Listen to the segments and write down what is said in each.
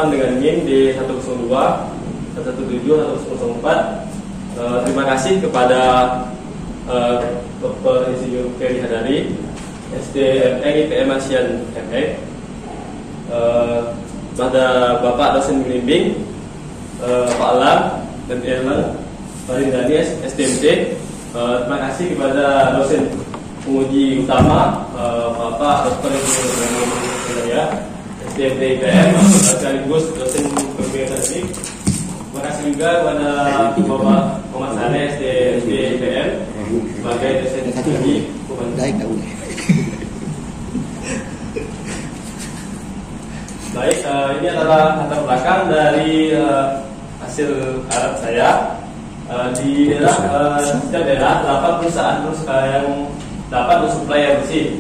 teman dengan NIM D102 117 104. Terima kasih kepada Dr. Insinyur Ferry Hadari, SDME IPM Asian ME, pada Bapak dosen pembimbing Pak Alam dan Irman Farindani SDMC. Terima kasih kepada dosen penguji utama Bapak Dr. Insinyur Ferry SDMC IPM sekaligus dosen pembimbing teknik. Terima kasih juga kepada Bapak Muhammad Saleh SDMC IPM sebagai dosen penguji. Baik, ini adalah latar belakang dari hasil alat saya. Di daerah setiap daerah 8 perusahaan yang dapat mensuplai air bersih.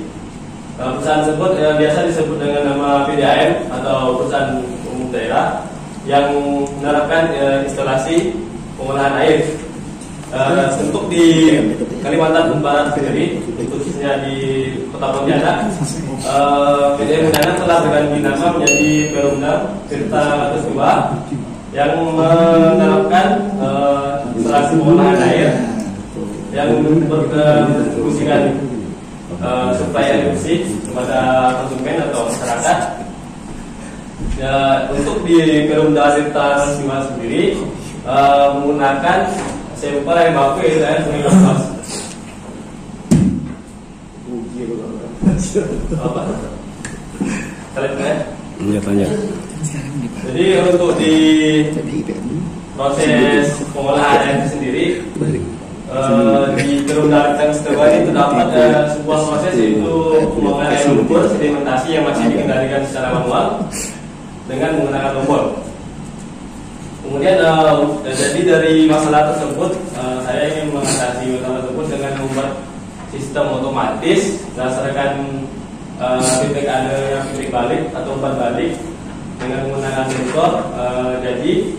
Perusahaan tersebut biasa disebut dengan nama PDAM atau perusahaan umum daerah yang menerapkan instalasi pengolahan air. Untuk di Kalimantan Barat sendiri, khususnya di Kota Pontianak, PDAM Pontianak telah berganti nama menjadi Perumda Tirta Batas II yang menerapkan instalasi pengolahan air yang berfungsikan suplai air bersih kepada konsumen atau masyarakat. Untuk di Perumda Tirta Batas II sendiri menggunakan sampel air baku yaitu air Sungai Kapuas. Apa? Kalian tanya. Jadi untuk di proses pengolahan air sendiri di Perumda Tirta ini terdapat sebuah proses yaitu pembuangan air lumpur sedimentasi yang masih dikendalikan secara manual dengan menggunakan tombol. Kemudian jadi dari masalah tersebut saya ingin mengatasi masalah tersebut dengan membuat sistem otomatis berdasarkan titik ada titik balik atau umpan balik dengan menggunakan sensor. Jadi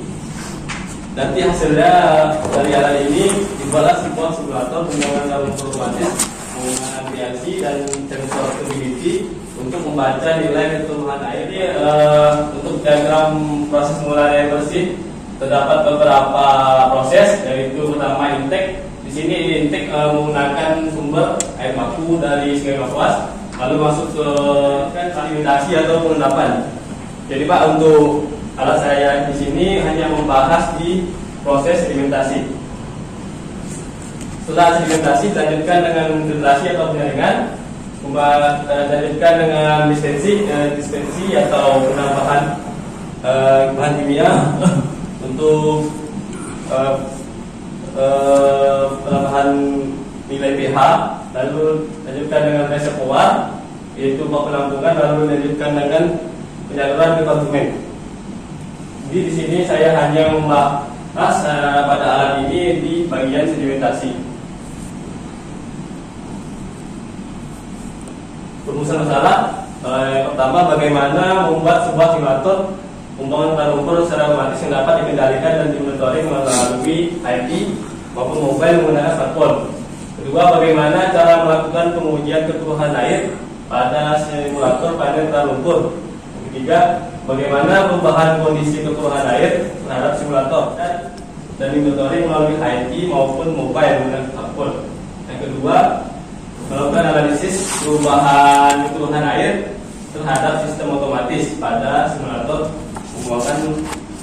nanti hasilnya dari alat ini dibuatlah sebuah simulator menggunakan rumput otomatis, menggunakan PLC dan sensor stability untuk membaca nilai keturunan air. Ini untuk diagram proses pengolahan air bersih terdapat beberapa proses, yaitu pertama intake. Di sini intake menggunakan sumber air baku dari Sungai Kapuas, lalu masuk ke sedimentasi atau pengendapan. Jadi Pak, untuk alat saya di sini hanya membahas di proses sedimentasi. Setelah sedimentasi dilanjutkan dengan filtrasi atau penyaringan, dilanjutkan dengan dispensi atau penambahan bahan kimia untuk penambahan nilai pH, lalu lanjutkan dengan reservoir yaitu penampungan, lalu lanjutkan dengan penyaluran ke konsumen. Jadi di sini saya hanya membahas pada alat ini di bagian sedimentasi. Perumusan masalah pertama, bagaimana membuat sebuah simulator pembuangan tanah lumpur secara otomatis yang dapat dikendalikan dan dimonitoring melalui IP maupun mobile menggunakan smartphone. Kedua, bagaimana cara melakukan pengujian keturunan air pada simulator panel tanah lumpur. Ketiga, bagaimana perubahan kondisi keturunan air terhadap simulator dan dimonitoring melalui IP maupun mobile menggunakan smartphone. Yang kedua, melakukan analisis perubahan keturunan air terhadap sistem otomatis pada simulator pembuangan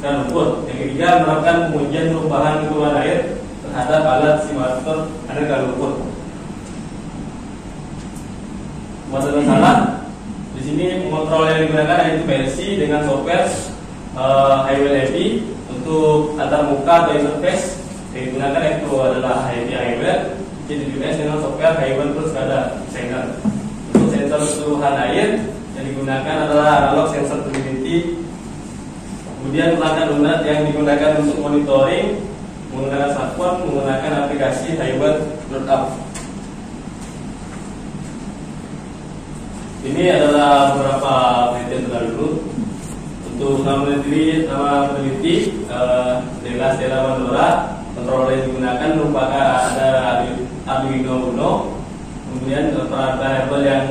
tanah lumpur. Yang ketiga, melakukan pengujian perubahan keturunan air terhadap alat simulator tanah lumpur. Masalah di sini pengontrol yang digunakan yaitu PLC dengan software Highwell AP. Untuk antar muka atau interface yang digunakan itu adalah Highwell. JDUS dengan software Highwell Plus SCADA designer. Untuk sensor keseluruhan air yang digunakan adalah analog sensor stability. Kemudian perangkat lunak yang digunakan untuk monitoring menggunakan smartphone, menggunakan aplikasi Highwell Lookup. Ini adalah beberapa penelitian terdahulu. Untuk nama peneliti Stella Mandora. Controller yang digunakan merupakan ada Arduino Uno. Kemudian variabel yang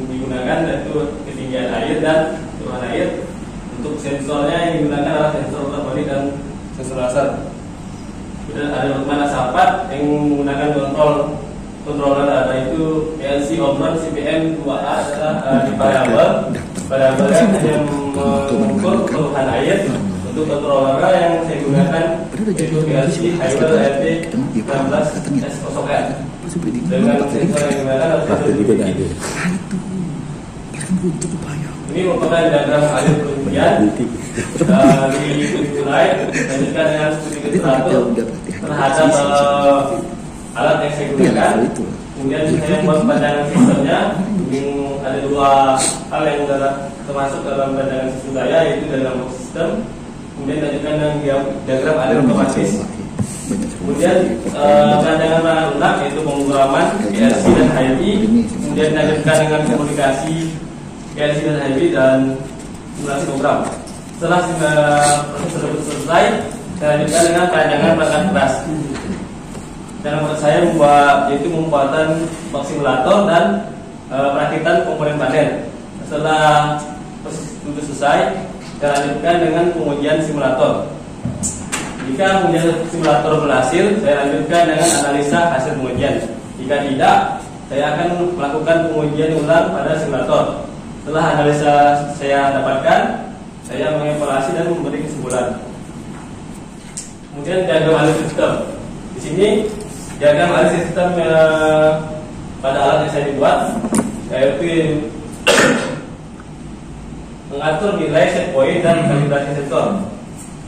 digunakan yaitu ketinggian air dan keturunan air. Untuk sensornya yang digunakan adalah sensor ultraviolet dan sensor laser. Kemudian ada dokumen sahabat yang menggunakan controller ada itu PLC Omron CPM 2A adalah di variabel yang hanya mengukur keluhan air. Untuk controller yang saya gunakan yaitu PLC Highwell RT 16S0R dengan sensor yang digunakan adalah sensor. Ini merupakan diagram alir pengujian dari studi lain dibandingkan dengan studi literatur terhadap alat yang saya gunakan. Kemudian saya membuat pandangan sistemnya. Ada dua hal yang termasuk dalam pandangan sistem saya, yaitu diagram sistem. Kemudian dilanjutkan dengan diagram alir otomatis. Kemudian pandangan lunak yaitu pemrograman PLC dan HMI. Kemudian dilanjutkan dengan komunikasi PLC dan HMI dan simulasi program. Setelah proses tersebut selesai, saya lanjutkan dengan pandangan perangkat keras. Dan menurut saya yaitu pembuatan box simulator dan perakitan komponen panel. Setelah proses itu selesai, saya lanjutkan dengan pengujian simulator. Jika pengujian simulator berhasil, saya lanjutkan dengan analisa hasil pengujian. Jika tidak, saya akan melakukan pengujian ulang pada simulator. Setelah analisa saya dapatkan, saya mengevaluasi dan memberi kesimpulan. Kemudian diagram alir sistem. Di sini diagram alir sistem pada alat yang saya dibuat, yaitu mengatur nilai set point dan kalibrasi sensor,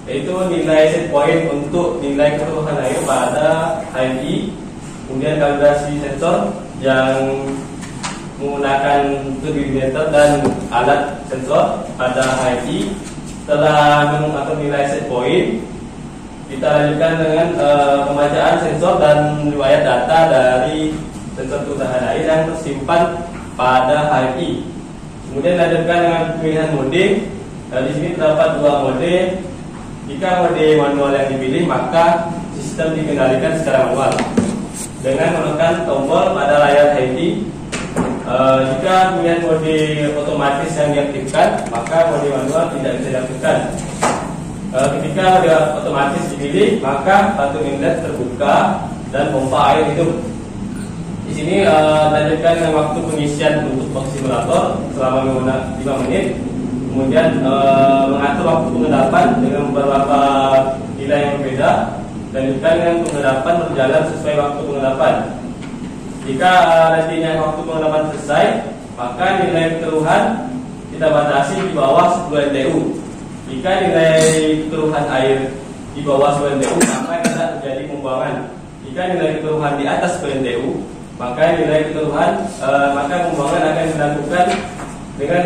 yaitu nilai set point untuk nilai keseluruhan air pada HMI, kemudian kalibrasi sensor yang menggunakan turbimeter dan alat sensor pada HMI. Setelah mengatur nilai set point, kita lanjutkan dengan pembacaan sensor dan riwayat data dari sensor kesudahan air yang tersimpan pada HMI. Kemudian lanjutkan dengan pemilihan mode. Di sini terdapat dua mode. Jika mode manual yang dipilih, maka sistem dikendalikan secara manual dengan menekan tombol pada layar HMI. Jika pemilihan mode otomatis yang diaktifkan, maka mode manual tidak bisa diaktifkan. Ketika mode otomatis dipilih, maka kantung inlet terbuka dan pompa air hidup. Di sini lanjutkan dengan waktu pengisian untuk box simulator selama 5 menit. Kemudian mengatur waktu pengendapan dengan beberapa nilai yang berbeda. Lanjutkan dengan pengendapan berjalan sesuai waktu pengendapan. Jika nantinya waktu pengendapan selesai, maka nilai kekeruhan kita batasi di bawah 10 NTU. Jika nilai kekeruhan air di bawah 10 NTU, maka tidak terjadi pembuangan. Jika nilai kekeruhan di atas 10 NTU, maka nilai kekeruhan maka pembuangan akan dilakukan dengan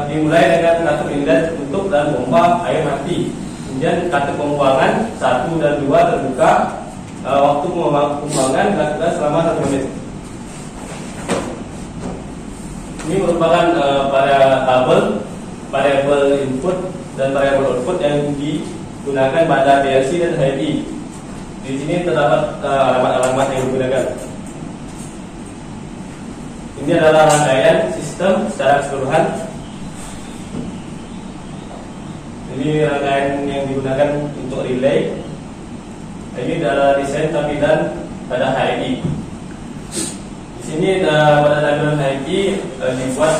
dimulai dengan katup inlet tertutup dan pompa air mati. Kemudian katup pembuangan 1 dan 2 terbuka. Waktu pembuangan dilakukan selama 1 menit. Ini merupakan variabel input dan variabel output yang digunakan pada PLC dan HMI. Di sini terdapat alamat-alamat yang digunakan. Ini adalah rangkaian sistem secara keseluruhan. Ini rangkaian yang digunakan untuk relay. Ini adalah desain tampilan pada HMI. Di sini pada tampilan HMI dibuat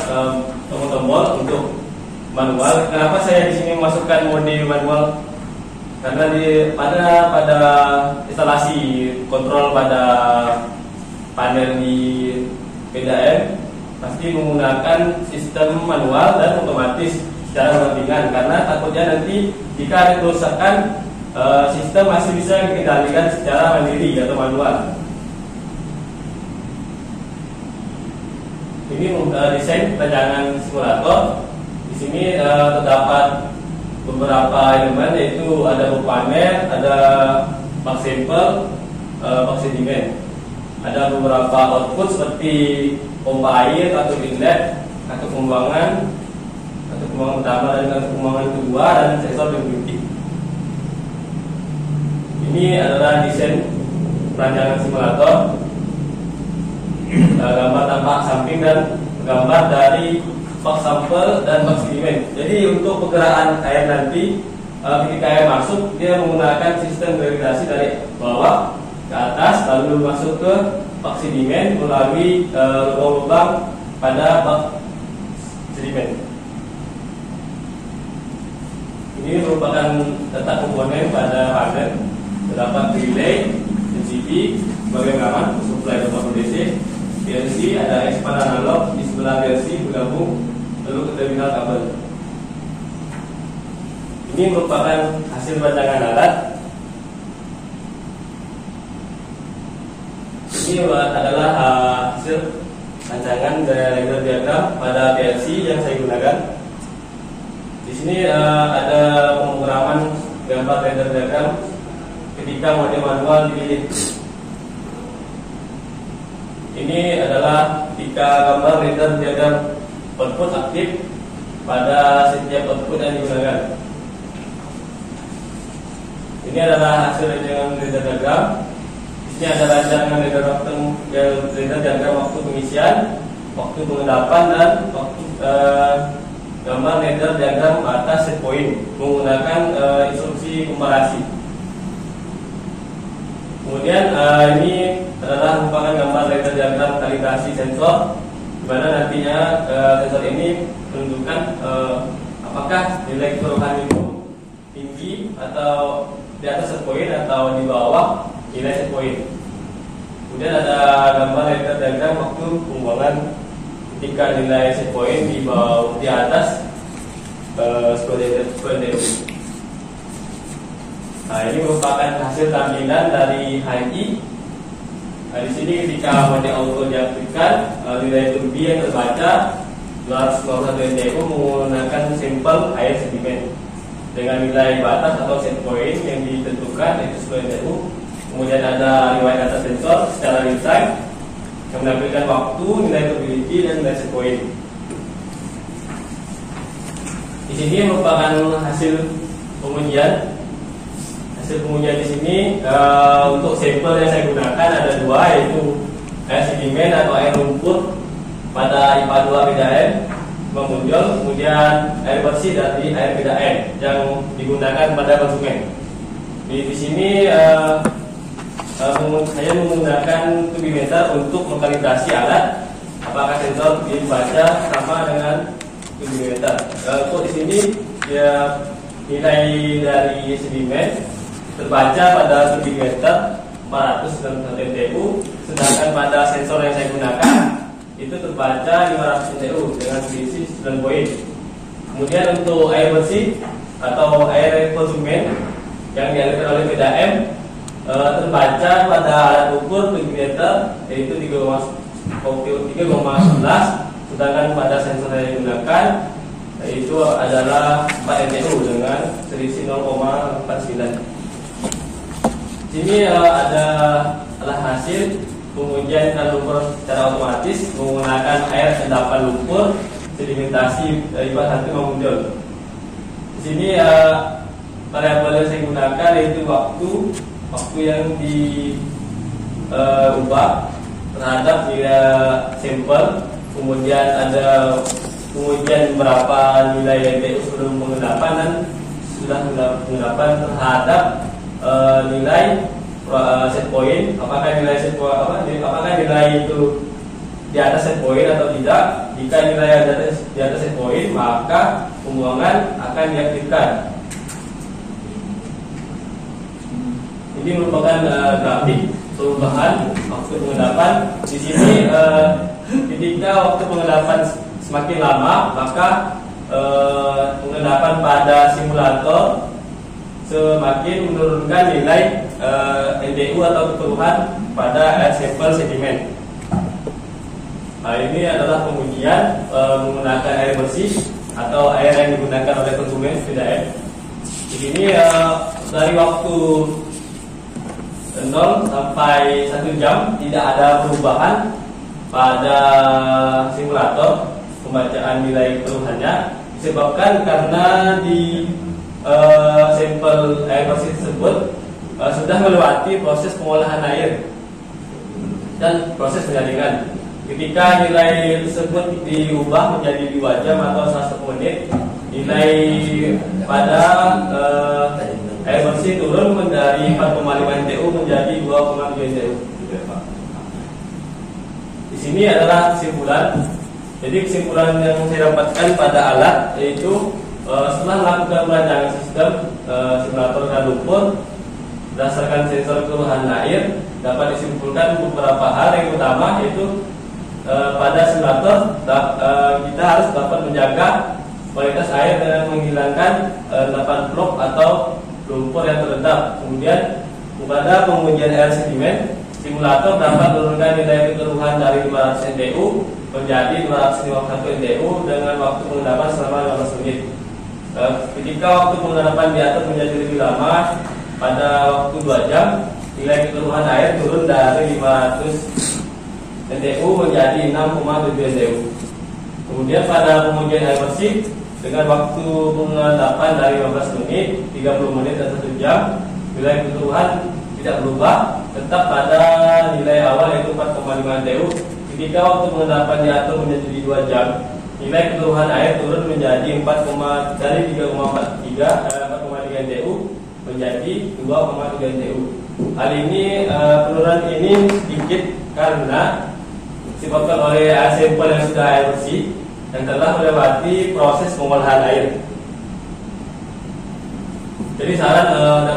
tombol-tombol untuk manual. Kenapa saya di sini memasukkan mode manual? Karena pada instalasi kontrol pada panel di PDAM pasti menggunakan sistem manual dan otomatis secara berdampingan, karena takutnya nanti jika ada kerusakan sistem masih bisa dikendalikan secara mandiri atau manual. Ini desain rancangan simulator. Di sini terdapat beberapa elemen, yaitu ada panel, ada bak sampel, bak sedimen. Ada beberapa output seperti pompa air, katup inlet, katup pembuangan pertama dan katup pembuangan kedua, dan sensor penguji. Ini adalah desain rancangan simulator. Gambar tampak samping dan gambar dari bak sampel dan bak sedimen. Jadi untuk pergerakan air nanti ketika air masuk, dia menggunakan sistem gravitasi dari bawah ke atas, lalu masuk ke bak sedimen melalui lubang-lubang pada bak sedimen. Ini merupakan letak komponen pada panel. Terdapat relay, MCB, sebagai pengaman, supply 20 DC, PLC, ada expand analog di sebelah PLC bergabung lalu ke terminal kabel. Ini merupakan hasil rancangan alat. Ini adalah hasil rancangan dari ladder diagram pada PLC yang saya gunakan. Di sini ada pemrograman gambar ladder diagram ketika mode manual dipilih. Ini adalah ketika gambar ladder diagram output aktif pada setiap output yang digunakan. Ini adalah hasil rancangan ladder diagram. Di sini ada rancangan ladder diagram waktu pengisian, waktu pengendapan, dan waktu gambar ladder diagram atas set point menggunakan instruksi komparasi. Kemudian ini adalah merupakan gambar ladder diagram kalibrasi sensor, di mana nantinya sensor ini menunjukkan apakah nilai keseluruhan itu tinggi atau di atas set point atau di bawah nilai set point. Kemudian ada gambar ladder diagram waktu pembuangan ketika nilai set point di bawah di atas seperti itu. Nah, ini merupakan hasil tampilan dari HMI. Nah, di sini ketika mode auto diaktifkan, nilai turbi yang terbaca 251 NTU menggunakan sampel air sedimen dengan nilai batas atau set point yang ditentukan yaitu 10 NTU. Kemudian ada riwayat data sensor secara real time yang menampilkan waktu, nilai turbidity, dan nilai set point. Di sini merupakan hasil pengujian. Hasil pengujian di sini untuk sampel yang saya gunakan ada dua, yaitu air sedimen atau air lumpur pada IPA 2 PDAM mengunjol, kemudian air bersih dari air PDAM yang digunakan pada konsumen. Di sini saya menggunakan turbimeter untuk mengkalibrasi alat apakah sensor dibaca sama dengan turbimeter. Untuk di sini ya, nilai dari sedimen terbaca pada turbimeter 491 NTU, sedangkan pada sensor yang saya gunakan itu terbaca 500 NTU dengan selisih 9 poin. Kemudian untuk air bersih atau air konsumen yang dialirkan oleh PDAM terbaca pada alat ukur turbimeter yaitu 3,11, sedangkan pada sensor yang digunakan itu adalah 4 NTU dengan selisih 0,49. Sini adalah hasil pengujian lumpur secara otomatis menggunakan air endapan lumpur sedimentasi IPA 1 mengunjol. Di sini variabel yang saya gunakan yaitu waktu yang diubah terhadap nilai sampel. Kemudian ada pengujian berapa nilai NTU sebelum pengendapan dan sudah pengendapan terhadap nilai set point, apakah nilai set point apakah nilai itu di atas set point atau tidak. Jika nilai di atas set point, maka pembuangan akan diaktifkan. Ini merupakan grafik perubahan waktu pengendapan. Di sini ketika waktu pengendapan semakin lama, maka pengendapan pada simulator semakin menurunkan nilai NTU atau keseluruhan pada air sampel sedimen. Nah, ini adalah pengujian menggunakan air bersih atau air yang digunakan oleh konsumen PDAM. Di sini dari waktu 0 sampai 1 jam tidak ada perubahan pada simulator pembacaan nilai keseluruhannya, disebabkan karena di sampel air bersih tersebut sudah melewati proses pengolahan air dan proses penyaringan. Ketika nilai tersebut diubah menjadi 2 jam atau 1 menit, nilai pada air bersih turun dari 4,5 NTU menjadi 2,7 NTU. Di sini adalah kesimpulan. Jadi kesimpulan yang saya dapatkan pada alat yaitu setelah melakukan perancangan sistem simulator dan lumpur berdasarkan sensor keruhan air, dapat disimpulkan beberapa hal. Yang utama yaitu pada simulator kita harus dapat menjaga kualitas air dengan menghilangkan endapan vlog atau lumpur yang terendap. Kemudian pada pengujian air sedimen, simulator dapat menurunkan nilai kekeruhan dari 500 NTU menjadi 251 NTU dengan waktu pengendapan selama 15 menit. Ketika waktu pengendapan diatur menjadi lebih lama, pada waktu 2 jam, nilai kekeruhan air turun dari 500 NTU menjadi 6,7 NTU. Kemudian pada pengujian air bersih dengan waktu pengendapan dari 15 menit, 30 menit dan 1 jam, nilai kekeruhan tidak berubah, tetap pada nilai awal yaitu 4,5 NTU. Ketika waktu pengendapan diatur menjadi 2 jam, nilai kekeruhan air turun menjadi dari 4,3 NTU menjadi 2,3 NTU. Hal ini penurunan ini sedikit karena disebabkan oleh air sampel yang sudah air bersih yang telah melewati proses pengolahan air. Jadi saran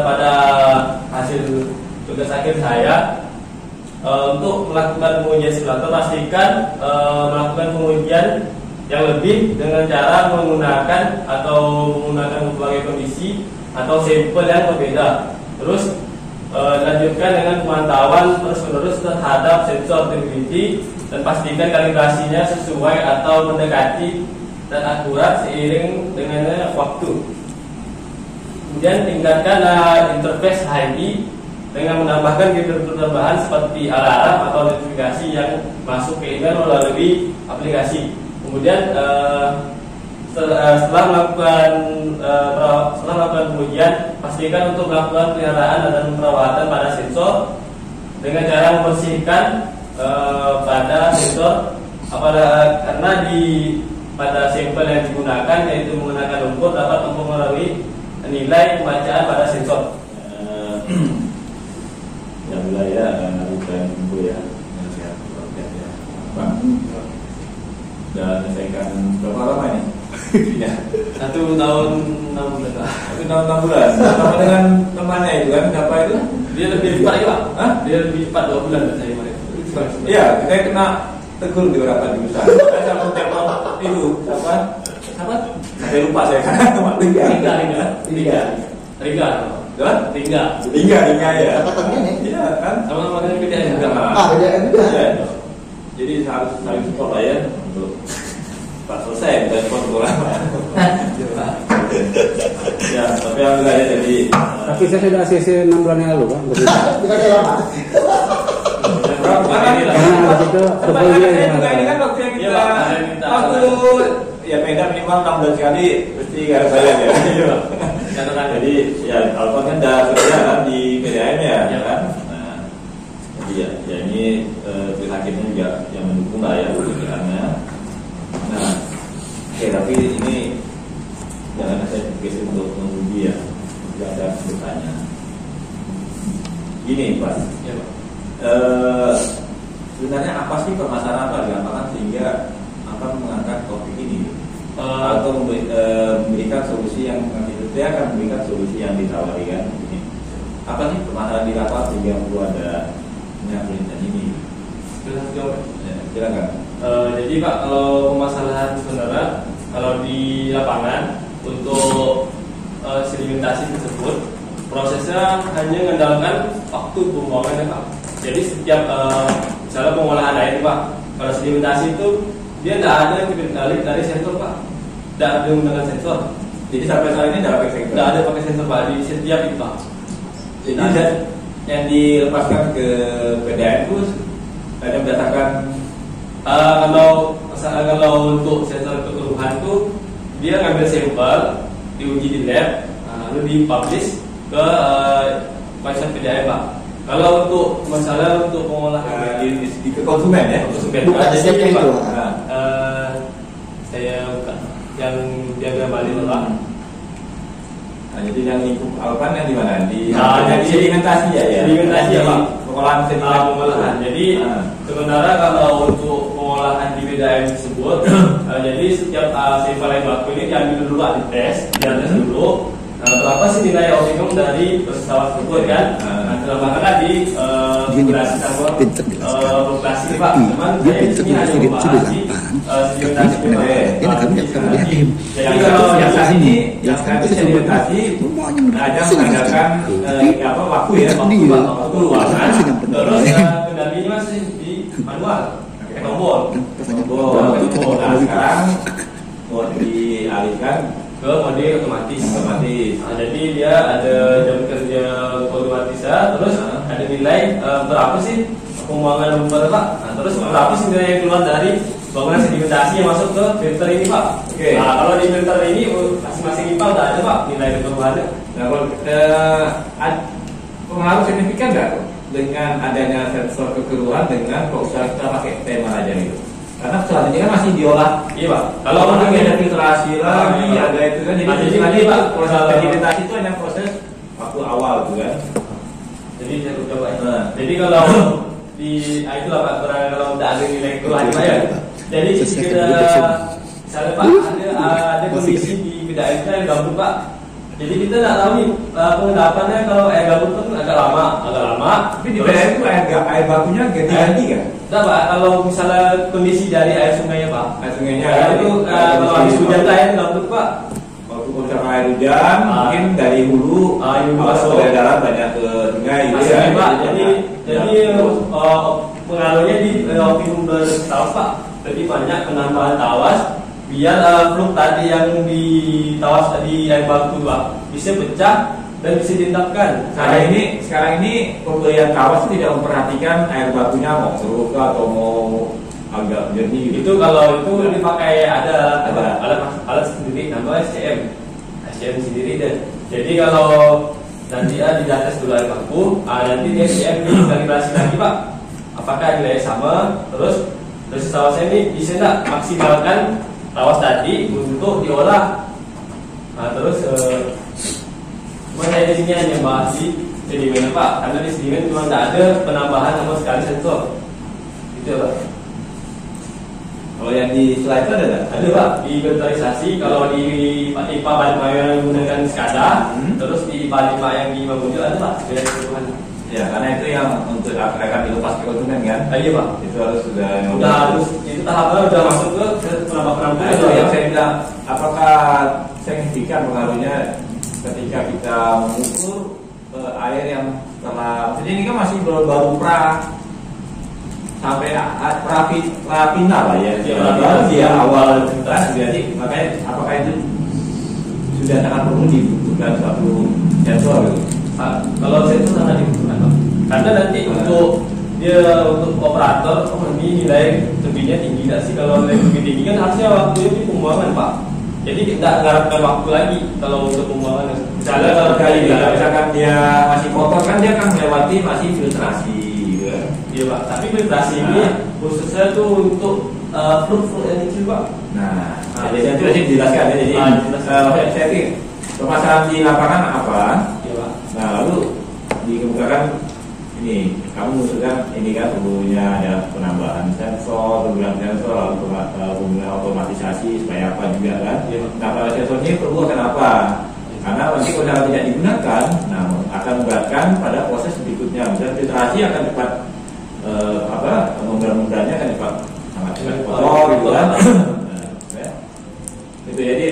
pada hasil tugas akhir saya untuk melakukan pengujian simulator, pastikan melakukan pengujian yang lebih dengan cara menggunakan berbagai kondisi atau sampel yang berbeda. Terus lanjutkan dengan pemantauan terus-menerus terhadap sensor stability dan pastikan kalibrasinya sesuai atau mendekati dan akurat seiring dengan waktu. Kemudian tingkatkan interface HMI dengan menambahkan fitur tambahan seperti alarm atau notifikasi yang masuk ke email melalui aplikasi. Kemudian setelah melakukan pengujian, pastikan untuk melakukan peliharaan dan perawatan pada sensor dengan cara membersihkan pada sensor karena pada sampel yang digunakan yaitu menggunakan lumpur dapat mempengaruhi nilai pembacaan pada sensor. Yang wilayah bukan lumpur ya. Pak. Dan menyelesaikan berapa lama ini? Ya. 1 tahun 6 bulan. 1 tahun 6 bulan. Sama dengan temannya itu kan, siapa itu? Dia lebih cepat ya Pak? Hah? Dia lebih cepat 2 bulan dari saya kemarin. Iya, saya kena tegur di beberapa jurusan. Saya sama siapa itu? Siapa? Saya lupa saya karena cuma Ringga ya. Iya kan? Sama-sama dengan PDN juga. PDN juga. Jadi harus saling support lah ya untuk Pak selesai bukan support untuk lama. Ya, tapi alhamdulillah ya jadi. Tapi saya sudah ACC 6 bulan yang lalu kan. Bukan lama. Karena waktu itu ini kan waktu yang kita ya beda minimal 6 bulan sekali mesti harus saya ya. Jadi ya Alfon kan udah kerja kan di PDAM ya kan. Ya ini pihak hakimnya juga yang mendukung lah ya pikirannya. Nah, oke, tapi ini jangan saya pikir untuk menguji ya, tidak ada bertanya. Gini Pak, ya, Pak. Sebenarnya apa sih permasalahan apa di lapangan sehingga akan mengangkat topik ini atau memberikan solusi yang saya akan memberikan solusi yang ditawari kan? Ini. Apa sih permasalahan di lapangan sehingga perlu ada penelitian ini? Silakan. Jadi Pak, kalau permasalahan sebenarnya kalau di lapangan untuk sedimentasi tersebut prosesnya hanya mengandalkan waktu pembuangan ya Pak. Jadi setiap misalnya pengolahan air Pak, kalau sedimentasi itu dia tidak ada kendali dari sensor Pak, tidak ada menggunakan sensor. Jadi sampai saat ini tidak pakai sensor. Tidak ada pakai sensor Pak di setiap itu Pak. Jadi yang dilepaskan ke PDAM itu hanya berdasarkan kalau untuk sensor kekeruhan itu dia ngambil sampel, diuji di lab, lalu dipublish ke website PDAM Pak. Kalau untuk masalah untuk pengolahan di ke konsumen ya. konsumen, Bukan jadi sistem Pak, itu. saya buka yang diagram Bali itu Pak. Nah, jadi yang lingkup alpan yang di mana? Di Jadi sedimentasi ya. Sedimentasi ya Pak. Pengolahan sedimentasi. Pengolahan. Jadi sementara kalau untuk pengolahan di BDM tersebut, jadi setiap sampel air baku ini diambil dulu, dites dulu. Berapa sih nilai optimum dari pesawat tersebut kan? Dalam hal tadi durasi sama populasi Pak. Cuman saya di sini hanya membahas di sedimentasi BDM. Jadi kalau yang saat ini yang sedimentasi ada mengadakan waktu ya, waktu luasan. Terus kendalinya masih di manual, tombol. Nah sekarang mau dialihkan ke mode otomatis. Nah, jadi dia ada jam kerja otomatisnya, terus ada nilai berapa sih pembuangan lumber Pak. Nah, terus berapa sih nilai yang keluar dari bangunan sedimentasi yang masuk ke filter ini Pak. Nah kalau di filter ini masing-masing IPA udah ada Pak nilai keluarnya. Nah kalau pengaruh signifikan nggak dengan adanya sensor kekeruhan dengan kalau kita pakai tema aja gitu? Karena selanjutnya kan masih diolah. Iya Pak. Kalau nanti ada filtrasi lagi, ada itu kan. Jadi istilahnya Pak, proses sedimentasi itu hanya proses waktu awal gitu kan. Jadi saya coba. Jadi kalau di itulah Pak, kalau udah ada nilai keluar ya. Jadi kita misalnya Pak ada kondisi di bidang kita yang gabut Pak. Jadi kita nggak tahu nih pengendapannya kalau air gabut itu agak lama. Tapi di bidang itu air bakunya ganti-ganti kan? Nah Pak, kalau misalnya kondisi dari air sungainya Pak, Air sungainya itu kalau habis hujan air gabut Pak. Waktu misalkan air hujan, mungkin dari hulu masuk dari darat banyak ke sungai gitu ya. Pak. Jadi pengaruhnya di optimum tawas Pak. Jadi banyak penambahan tawas biar fluk tadi yang di tawas tadi air baku Pak bisa pecah dan bisa diendapkan. Sekarang ini pembelian tawas tidak memperhatikan air bakunya mau keruh atau mau agak jernih gitu. Itu kalau itu dipakai ada alat sendiri namanya SCM sendiri deh. Jadi kalau nanti di atas dulu air baku, nanti dia SCM dikalibrasi lagi Pak. Apakah nilai sama? Terus tawasnya ini bisa nggak maksimalkan tawas tadi untuk diolah? Nah terus saya di sini hanya bahas di sedimen Pak, karena di sedimen cuma tidak ada penambahan sama sekali sensor. Itu Pak. Kalau yang di slide itu ada nggak? Ada Pak, di inventarisasi kalau di IPA Balikpapan yang menggunakan SCADA, terus di IPA yang di Mamuju ada Pak, beda keseluruhan. Ya, karena itu yang untuk akan dilepas ke konsumen kan? Iya Pak. Itu harus sudah harus itu tahapnya udah masuk ke penambah-penambah. Nah, itu yang saya bilang, apakah signifikan pengaruhnya ketika kita mengukur air yang telah, jadi ini kan masih baru pra sampai pra final lah ya, dia awal tuntas, jadi makanya apakah itu sudah sangat perlu dibutuhkan satu sensor gitu? Kalau saya itu sangat dibutuhkan Pak. Karena nanti untuk operator, ini nilai lebihnya tinggi nggak sih? Kalau nilai lebih tinggi kan harusnya waktunya di pembuangan Pak. Jadi kita mengharapkan waktu lagi kalau untuk pembuangan. Misalnya kalau misalkan dia masih kotor kan dia akan melewati masih filtrasi gitu kan? Iya Pak. Tapi filtrasi ini khususnya tuh untuk fluk energi Pak. Nah jadi itu harus dijelaskan ya. Jadi saya pikir permasalahan di lapangan apa? Iya Pak. Nah lalu dikemukakan ini kamu mengusulkan ini kan perlunya ada penambahan sensor, penggunaan sensor, lalu penggunaan otomatisasi supaya apa juga kan? Nah pada sensor ini perlu kenapa? Karena nanti kalau tidak digunakan, nah akan memberatkan pada proses berikutnya. Misalnya filtrasi akan cepat membran-membrannya akan cepat sangat cepat kotor gitu kan? Itu jadi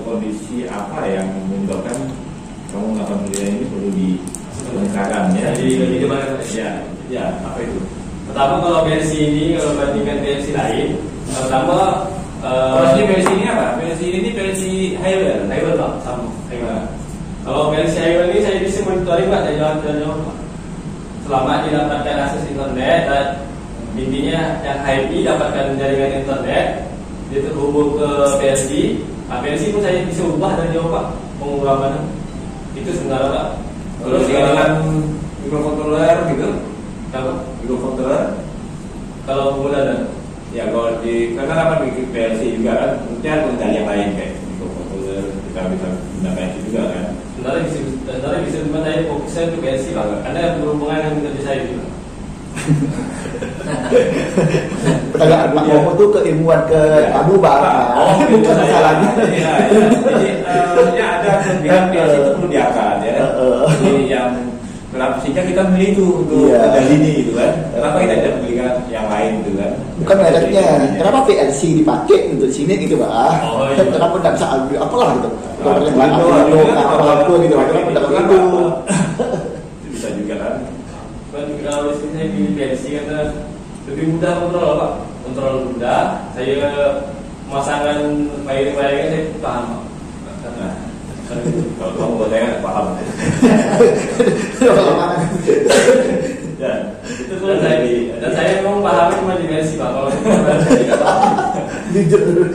kondisi apa yang menyebabkan kamu melakukan penelitian ini perlu diperlukan ya. Jadi gimana? Ya, apa itu? Pertama kalau versi ini kalau bandingkan versi lain, pertama versi ini apa? Versi ini versi Highwell Pak, sama Highwell. Kalau versi Highwell ini saya bisa monitoring Pak dari jalan-jalan Pak. Selama didapatkan akses internet dan intinya yang HMI dapatkan jaringan internet, dia terhubung ke PLC. Nah, PLC pun saya bisa ubah dari jauh Pak pengurapannya. Itu sebenarnya Pak. Terus dengan microcontroller gitu, Apa? microcontroller. Kalau pengguna ada. Ya kalau di karena apa bikin PLC juga kan, mungkin ada pengendali yang lain kayak microcontroller kita bisa gunakan itu juga kan. Sebenarnya bisa cuma saya fokusnya untuk PLC Pak, karena berhubungan dengan kerja saya gitu. Pertanyaan Pak Momo tuh keilmuan ke kamu Bang. Bukan masalahnya. Jadi ya ada kelebihan PLC itu perlu diangkat ya. Jadi yang kenapa sehingga kita milih itu untuk kendali ini gitu kan? Kenapa kita tidak membelikan yang lain gitu kan? Bukan mereknya. Kenapa PLC dipakai untuk sini gitu Pak? Oh, iya. Kenapa tidak bisa ambil apalah gitu? Nah, Kalau yang itu Arduino, apa gitu. pakai Kenapa tidak itu pakai kan itu? apa? Itu bisa juga kan? Kalau di sini saya pilih PLC karena lebih mudah kontrol Pak. Kontrol mudah. Saya pemasangan wiring-wiringnya saya paham Pak. Nah, kalau kamu buat saya nggak paham. Ya, itu Dan saya memang pahamnya cuma di PLC Pak. Kalau saya tidak paham. Jujur.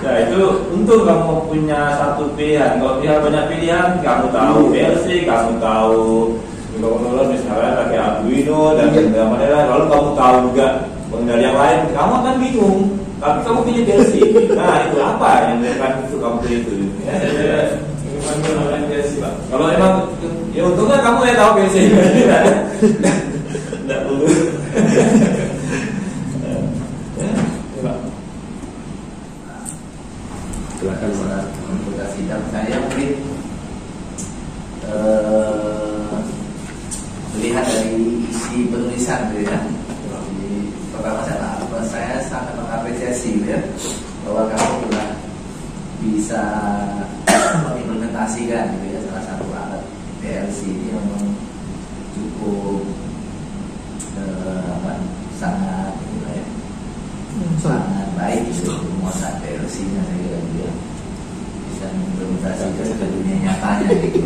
Ya itu untuk kamu punya satu pilihan. Kalau punya banyak pilihan, kamu tahu PLC, kamu tahu microcontroller misalnya pakai Arduino dan lain-lain. Lalu kamu tahu juga pengendali yang lain, kamu akan bingung. Tapi kamu pilih PLC. Nah itu apa yang menyebabkan itu kamu pilih itu? Ya, Saya menggunakan PLC Pak. kalau emang ya untungnya kamu yang tahu PLC. Tidak perlu. Silakan Pak. Komputasi dan saya mungkin melihat dari isi penulisan gitu ya. Jadi pertama saya sangat mengapresiasi gitu ya, bahwa kamu telah bisa mengimplementasikan gitu ya salah satu alat PLC ini memang cukup sangat gitu ya, sangat baik gitu penguasaan PLC-nya saya kira gitu ya, bisa mengimplementasikan ke dunia nyatanya gitu.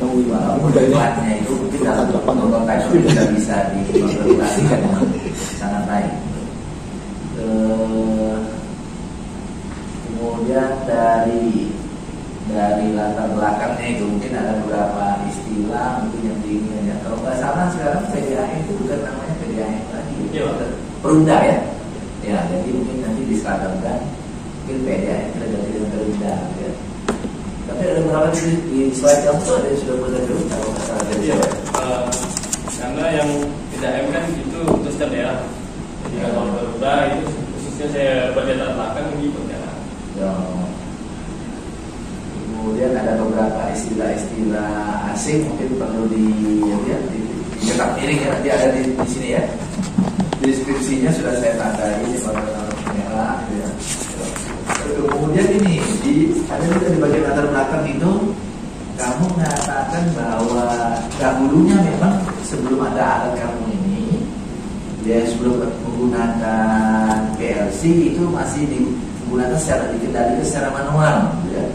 Walaupun debatnya itu mungkin dalam prototipe sudah bisa diimplementasikan dengan sangat baik. Kemudian dari latar belakangnya itu mungkin ada beberapa istilah mungkin yang diinginkan ya. Kalau nggak salah sekarang PDAM itu bukan namanya PDAM lagi, Perunda ya. Ya, jadi mungkin nanti diseragamkan mungkin PDAM kita ganti dengan Perunda ya. Tapi ada beberapa di slide kamu tuh ada yang sudah mulai Perunda kalau nggak salah Iya, karena yang tidak M kan itu untuk setiap daerah. Jadi kalau Perunda itu khususnya saya baca latar belakang di Pontianak. Ya. Kemudian ada beberapa istilah-istilah asing mungkin perlu dicetak miring ya, nanti ada di sini ya. Deskripsinya sudah saya tandai di warna merah gitu ya. Kemudian ini ada juga di bagian latar belakang itu kamu mengatakan bahwa dahulunya memang sebelum ada alat kamu ini, ya sebelum menggunakan PLC itu masih digunakan dikendalikan secara manual, gitu ya,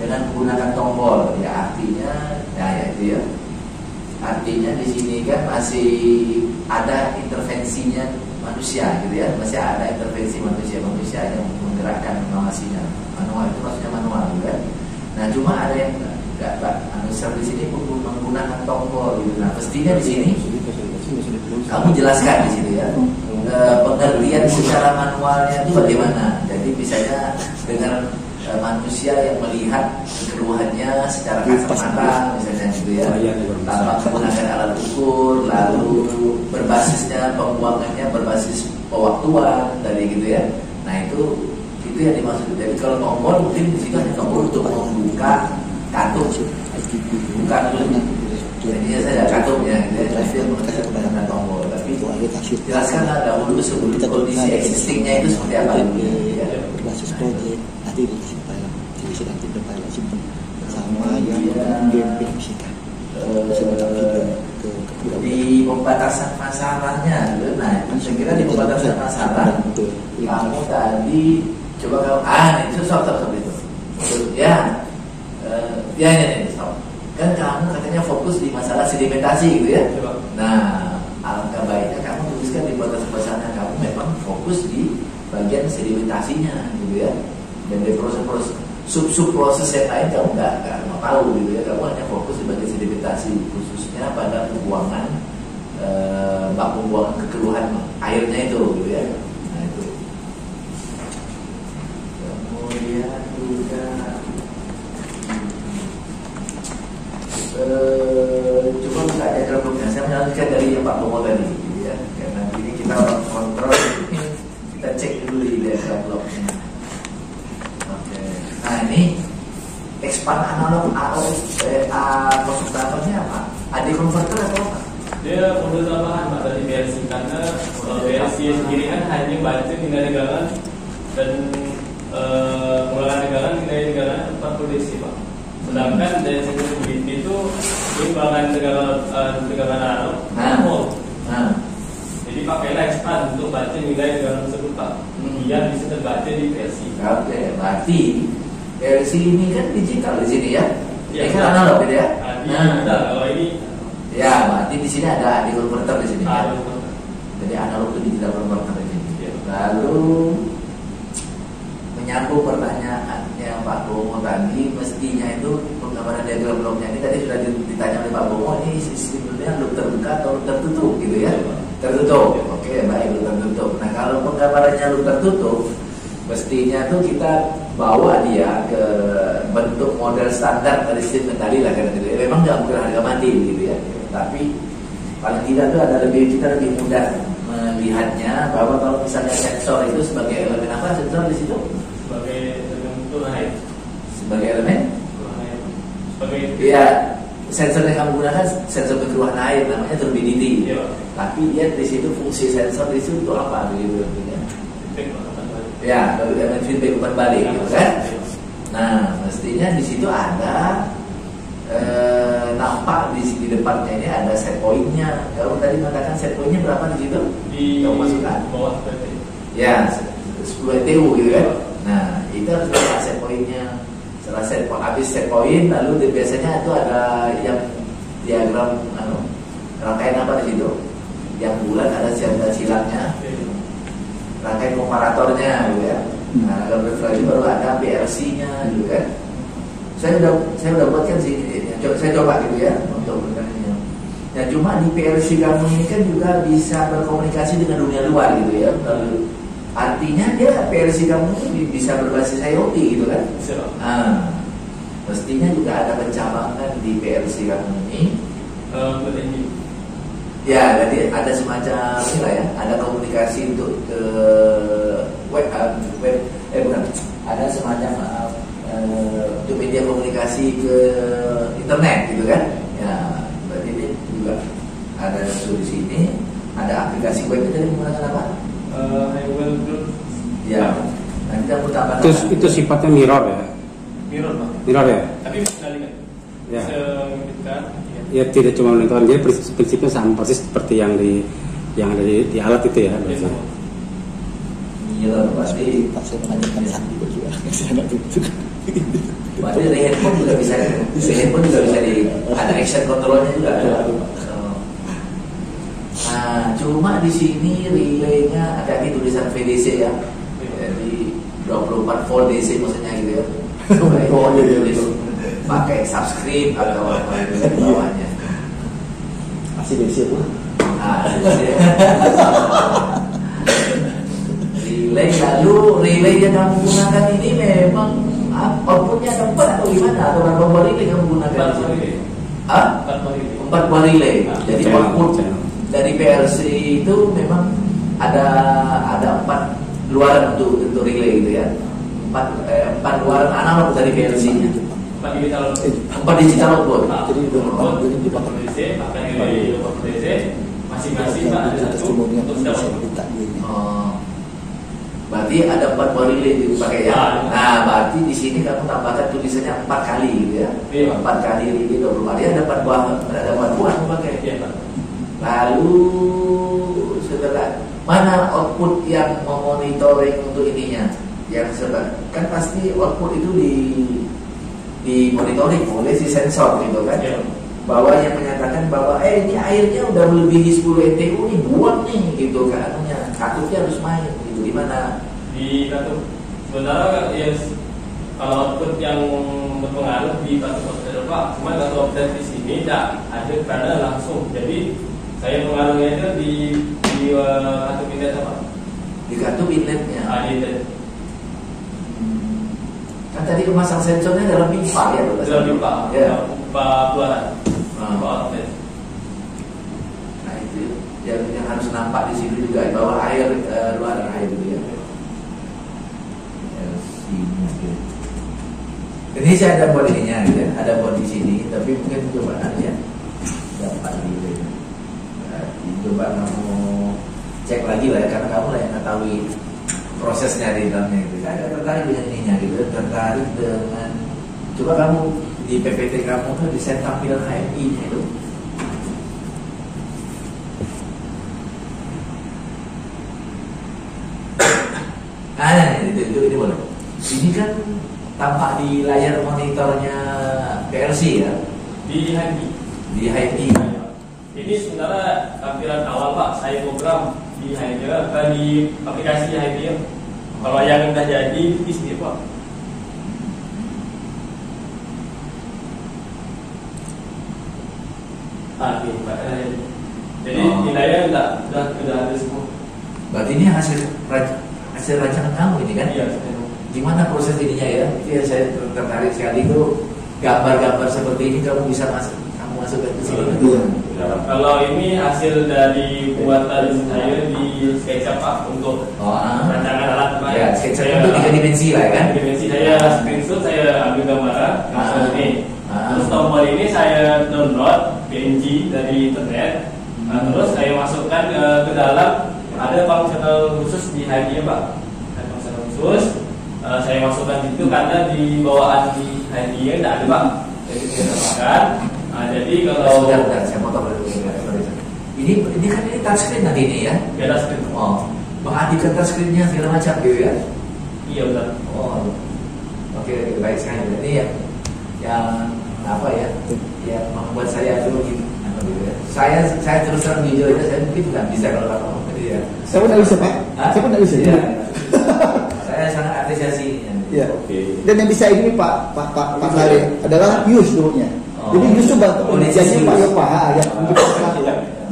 dengan menggunakan tombol. Ya artinya, ya itu ya. Artinya di sini kan masih ada intervensinya manusia, gitu ya, masih ada intervensi manusia yang menggerakkan mengawasinya. Manual itu maksudnya manual, gitu ya. Nah cuma ada yang enggak Pak, di sini menggunakan tombol, gitu. Nah pastinya di sini kamu jelaskan di sini ya, pengertian secara manualnya itu bagaimana. Jadi misalnya dengan manusia yang melihat kekeruhannya secara kasat mata misalnya gitu ya, tanpa menggunakan alat ukur, lalu berbasisnya pembuangannya berbasis pewaktuan dari gitu ya. Nah itu yang dimaksud. Jadi kalau tombol mungkin di situ ada tombol untuk membuka kartu, bukan jadi saya ada kartunya gitu ya, pasti menggunakan tombol. Tapi jelaskanlah dahulu sebelum kondisi existingnya itu seperti apa ya. Berbasis proyek nanti dikasih file, jadi nanti file simpan sama yang game kita. Di pembatasan masalahnya, nah saya kira di pembatasan masalah kamu tadi coba itu stop itu ya ini stop. Kan kamu katanya fokus di masalah sedimentasi gitu ya. Nah alangkah baiknya kamu tuliskan di pembatasan kamu memang fokus di bagian sedimentasinya gitu ya, dan di proses sub proses yang lain kamu nggak tahu gitu ya. Kamu hanya fokus di bagian sedimentasi, khususnya pada pembuangan bak pembuangan kekeluhan airnya itu gitu ya. Nah itu. Kemudian juga cuma buka diagramnya. Saya melanjutkan dari yang Pak Bomo tadi gitu ya. Karena ini kita kontrol, kita cek dulu di diagram bloknya. Oke. Nah ini expand analog konverternya apa? AD converter atau apa? Dia modul tambahan Pak dari BRC, karena BRC sendiri kan hanya baca tinggal negangan dan pengelolaan negangan tinggal negangan 40 dc Pak. Sedangkan dari sensitivity itu imbangan tegangan analog volt. Jadi pakailah expand untuk baca nilai tegangan tersebut Pak. Biar bisa terbaca di PLC. Oke, berarti PLC ini kan digital di sini ya? Ya, ini kan analog gitu ya? Nah, kalau ini ya, berarti di sini ada AD converter di sini. Ya? ada. Jadi analog itu digital converter di sini. Ya. Lalu menyambung pertanyaannya Pak Bomo tadi, mestinya itu penggambaran diagram bloknya ini tadi sudah ditanya oleh Pak Bomo, ini sistemnya loop terbuka atau loop tertutup gitu ya? Tertutup. Oke, baik, loop tertutup. Nah, kalau penggambarannya loop tertutup, mestinya tuh kita bawa dia ke bentuk model standar dari sistem tadi lah kan gitu. Memang nggak mungkin harga mati gitu ya. Tapi paling tidak tuh kita lebih mudah melihatnya bahwa kalau misalnya sensor itu sebagai elemen apa? Sensor di situ Sebagai elemen air. sebagai elemen Sebagai ya, sensor yang kamu gunakan sensor kekeruhan air namanya turbidity. Iya. Tapi dia di situ fungsi sensor di situ untuk apa gitu ya? Ya, elemen feedback umpan balik gitu kan. Nah, mestinya di situ ada nampak di depannya ini ada set point-nya. Kalau tadi mengatakan set point-nya berapa di situ? Di Kamu masukkan? bawah PT. Ya, 10 TU gitu kan. Nah, itu harus ada set point-nya. Setelah set point, habis set point, lalu biasanya itu ada yang diagram rangkaian apa di situ? Yang bulat ada silangnya, rangkaian komparatornya gitu ya. Nah, kalau lagi baru ada PLC-nya gitu kan. Saya udah buatkan sih, saya coba gitu ya untuk bertanya. Ya cuma di PLC kamu ini kan juga bisa berkomunikasi dengan dunia luar gitu ya. Artinya dia PLC kamu ini bisa berbasis IoT gitu kan. Nah, mestinya juga ada pencabangan di PLC kamu ini. Ya, jadi ada semacam ini lah ya, ada komunikasi untuk ke bukan, ada semacam untuk media komunikasi ke internet gitu kan. Ya, berarti ini juga ada di sini, ada aplikasi web itu menggunakan apa? Ya, nanti kamu tambahkan. Itu sifatnya mirror ya? Mirror ya? Tapi bisa dikendalikan. Ya. Bisa memungkinkan. Ya tidak cuma monitoring, jadi prinsipnya sama persis seperti yang ada di alat itu ya. Iya, sama. Iya, pasti. Saya menanyakan sandi juga. Saya nggak tahu. Berarti dari handphone juga bisa, ada action controlnya juga. Nah, cuma di sini relaynya ada di tulisan VDC ya, jadi 24 volt DC maksudnya gitu ya. Tulis pakai subscribe atau apa itu di bawahnya. Masih DC tuh. Nah, relay, lalu relay yang kamu gunakan ini memang outputnya ada 4 atau gimana? Atau berapa buah relay kamu gunakan? 4 buah relay. 4 buah relay. Jadi output dari PLC itu memang ada 4 luaran untuk relay gitu ya. 4 luaran analog dari PLC-nya. 4 digital output. Jadi output DC, akan relay output DC, masing-masing ada satu untuk setiap output. Berarti ada 4 buah relay dipakai ya. Nah, berarti di sini kamu tambahkan tulisannya 4 kali gitu ya. 4 kali relay 24. Dia ada 4 buah pakai. Lalu setelah mana output yang memonitoring untuk ininya? Yang kan pasti output itu di monitoring oleh si sensor gitu kan. Bahwa yang menyatakan bahwa ini airnya udah melebihi 10 NTU nih, buang nih gitu kan. Katutnya harus main gitu. Di mana? Di kartu. Sementara ya kalau output yang berpengaruh di kartu update Pak, cuma kartu update di sini tidak ada karena langsung. Jadi saya pengaruhnya itu di kartu pindah Pak. Di kartu inletnya. Inlet. Kan tadi memasang sensornya dalam pipa ya, Dalam pipa. Ya. Pipa keluaran. Pipa outlet. Nah itu yang harus nampak di sini juga bahwa air luaran air itu ya. Ini saya ada buat ininya gitu ya, ada buat di sini, tapi mungkin coba aja dapat gitu. Coba kamu cek lagi lah ya, karena kamu lah yang mengetahui prosesnya di dalamnya gitu. Saya agak tertarik dengan ininya gitu, tertarik dengan coba kamu di PPT kamu tuh desain tampilan HMI itu. Ini boleh. Ini kan tampak di layar monitornya PLC ya. Di HMI. Di HMI. Ini sebenarnya tampilan awal Pak, saya program di HMI di aplikasi HMI. Kalau yang udah jadi di sini Pak. Ini Pak. Jadi nilainya udah ada semua. Berarti ini hasil rancangan kamu ini kan? Iya. Gimana proses ininya ya? Itu yang saya tertarik sekali itu gambar-gambar seperti ini kamu bisa masukkan ke sini. Iya. Kalau ini hasil dari buatan saya di SketchUp Pak untuk rancangan alat Pak. Ya, SketchUp itu 3 dimensi lah kan? 3 dimensi saya screenshot, saya ambil gambaran langsung ini. Terus tombol ini saya download PNG dari internet. Terus saya masukkan ke dalam ada fungsional khusus di HMI Pak. Ada fungsional khusus. Saya masukkan itu karena di bawaan di HMI tidak ada Pak. Jadi saya tambahkan. Jadi kalau Sebentar, saya potong dulu. Ini kan ini touchscreen nanti ini ya? Ya touchscreen. Mengaktifkan touchscreennya segala macam gitu ya? Iya benar. Oke, baik sekali. Ini yang apa ya? Yang membuat saya tuh gitu ya. Saya terus terang jujur aja, saya mungkin nggak bisa kalau kata orang tadi ya. Saya pun nggak bisa Pak. Saya pun nggak bisa. Ya. Saya sangat apresiasi ini. Iya. Dan yang bisa ini Pak Lare adalah Yus dulunya. Jadi Yus itu bantu penelitiannya Pak Yopa,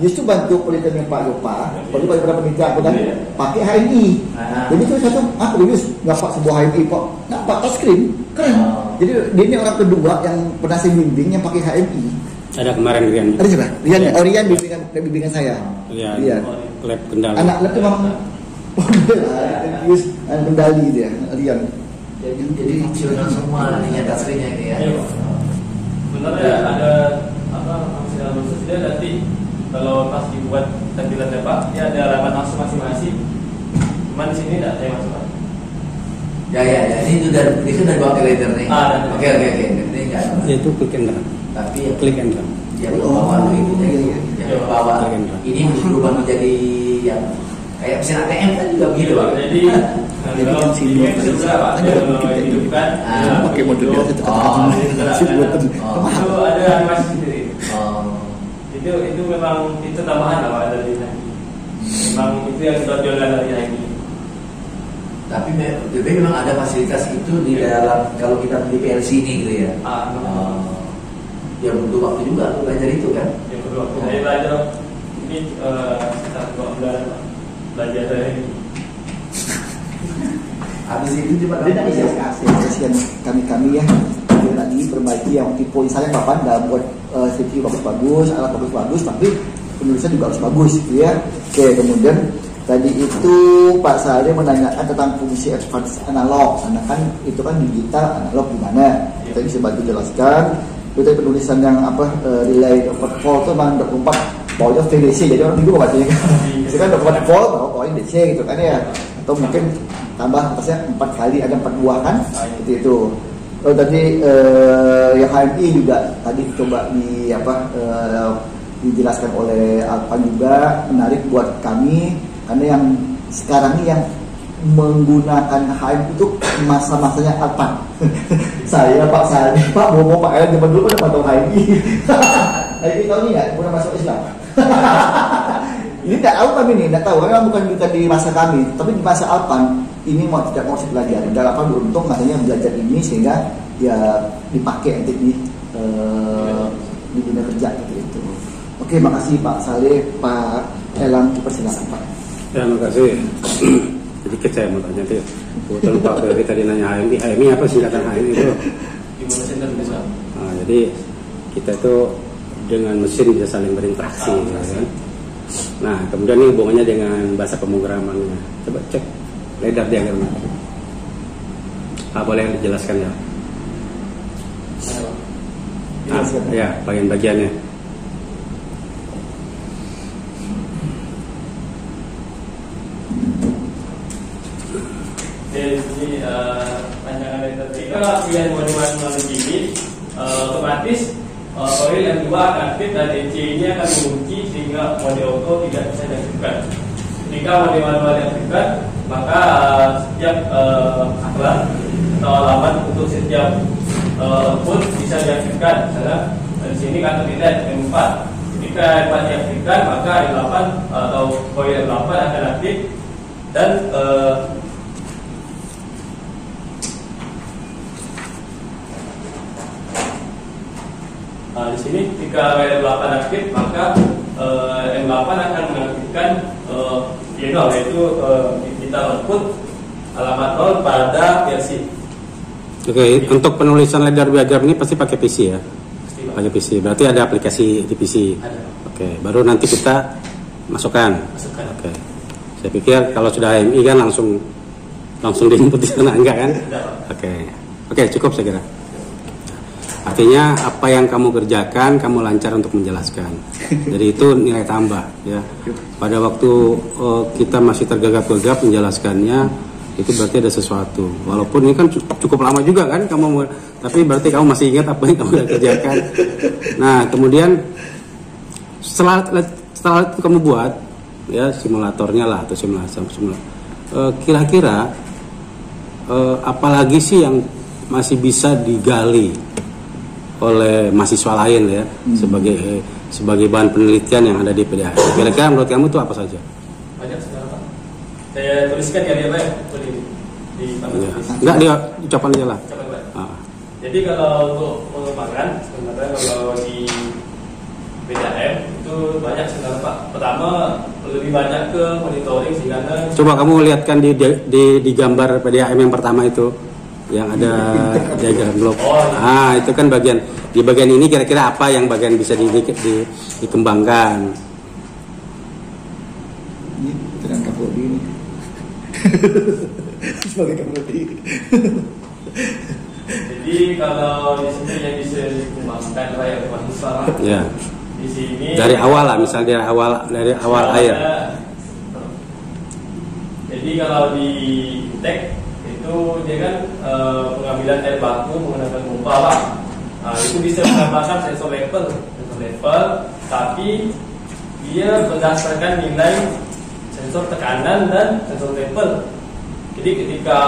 Yus itu bantu penelitiannya Pak Yopa, baru beberapa penelitian kan pakai HMI. Jadi itu satu, Yus nggak Pak sebuah HMI Pak, nggak Pak touchscreen, keren. Jadi dia ini orang kedua yang pernah saya bimbing yang pakai HMI. Ada kemarin Rian. Ada siapa? Rian ya? Rian bimbingan saya. Iya. Lab Kendal. Anak lab itu memang Yus kendali dia, Rian. Jadi dicilkan semua nantinya touchscreennya ini ya. Sebenarnya ada fungsional khusus dia nanti kalau pas dibuat tampilannya Pak, dia ada alamat langsung masing-masing. Cuman di sini tidak saya masukkan. Ya. Ini sudah bawa ke later nih. Oke. Ini enggak. Itu click and drag. Tapi Click and drag. yang bawa itu yang bawa ini berubah menjadi yang kayak mesin ATM kan juga begitu Pak. Jadi kalau ini sudah Pak, hidupkan pakai mode biasa itu itu ada animasi sendiri. Itu memang itu tambahan lah Pak dari HMI. Memang itu yang kita jualkan dari HMI. Tapi memang ada fasilitas itu di dalam kalau kita beli PLC ini gitu ya. Ya butuh waktu juga untuk belajar itu kan. Ya butuh waktu. Saya belajar ini sekitar 2 bulan Pak. Belajar dari ini. Habis itu coba Dia tadi saya kasih kami ya. Dia tadi perbaiki yang tipe misalnya Bapak nggak buat CPU bagus-bagus, alat bagus-bagus, tapi penulisan juga harus bagus, gitu ya. Oke, kemudian tadi itu Pak Sari menanyakan tentang fungsi advance analog, karena kan itu kan digital analog gimana? Kita bisa bantu jelaskan. Itu penulisan yang relay 24 volt itu memang 24 bawahnya VDC, jadi orang bingung bacanya kan. Itu kan 24 volt, bawahnya DC gitu kan ya. Atau mungkin tambah atasnya 4 kali ada 4 buah kan, seperti itu. Lalu tadi yang HMI juga tadi coba dijelaskan oleh Alpan juga menarik buat kami karena yang sekarang ini yang menggunakan HMI itu masa-masanya Alpan. Saya Pak Sandi, Pak Bomo, Pak Elan zaman dulu pada tahu HMI. HMI tahu nih ya, udah masuk Islam. Ini tidak tahu kami nih, tidak tahu karena bukan di masa kami, tapi di masa Alpan ini mau tidak mau saya pelajari. Dan apa beruntung katanya belajar ini sehingga ya dipakai nanti di dunia kerja gitu. Oke, makasih Pak Saleh, Pak Elang, dipersilakan Pak. Ya, makasih. Sedikit saya mau tanya tuh. Kebetulan Pak Ferry tadi nanya HMI. HMI apa singkatan HMI itu? Gimana center bisa? Nah, jadi kita itu dengan mesin bisa saling berinteraksi, ya kan? Nah, kemudian ini hubungannya dengan bahasa pemrogramannya. Coba cek ladder diagramnya. Boleh dijelaskan ya? Nah, ya, bagian-bagiannya. Jadi rancangan ladder ketika pilihan manual begini, otomatis coil yang dua akan aktif dan DC ini akan mengunci sehingga mode auto tidak bisa diaktifkan. Jika mode manual diaktifkan, maka setiap aklar atau alamat untuk setiap output bisa diaktifkan. Karena di sini kata kita M4. Jika M4 diaktifkan, maka M8 atau coil M8 akan aktif dan di sini jika M8 aktif, maka M8 akan mengaktifkan Y0, yaitu kita output alamat 0 pada PLC. Oke, untuk penulisan ladder diagram ini pasti pakai PC ya? Pakai PC, berarti ada aplikasi di PC? Ada. Oke, baru nanti kita masukkan. Oke, saya pikir kalau sudah HMI kan langsung diinput di sana, enggak kan? Oke, cukup saya kira. Artinya apa yang kamu kerjakan, kamu lancar untuk menjelaskan. Jadi itu nilai tambah ya. Pada waktu kita masih tergagap-gagap menjelaskannya, itu berarti ada sesuatu. Walaupun ini kan cukup lama juga kan kamu, tapi berarti kamu masih ingat apa yang kamu sudah kerjakan. Nah, kemudian setelah itu kamu buat ya simulatornya lah atau simulator. Kira-kira apalagi sih yang masih bisa digali oleh mahasiswa lain ya sebagai bahan penelitian yang ada di PDH. Kira-kira menurut kamu itu apa saja? Banyak sebenarnya Pak. Saya tuliskan ya apa ya? Di enggak, dia ucapan aja lah. Jadi kalau untuk mengembangkan sebenarnya kalau di PDM itu banyak sebenarnya Pak. Pertama lebih banyak ke monitoring sehingga coba kamu lihatkan di gambar PDAM yang pertama itu yang ada diagram blok. Itu kan di bagian ini kira-kira apa yang bagian bisa dikembangkan. Ini terang Kapolri ini. Sebagai Kapolri. Jadi kalau di sini yang bisa dikembangkan rakyat mahasiswa. Ya. Di sini dari awal lah, misalnya dari awal air. Jadi kalau di tek itu dia kan pengambilan air baku menggunakan pompa Pak. Itu bisa menambahkan sensor level, tapi dia berdasarkan nilai sensor tekanan dan sensor level. Jadi ketika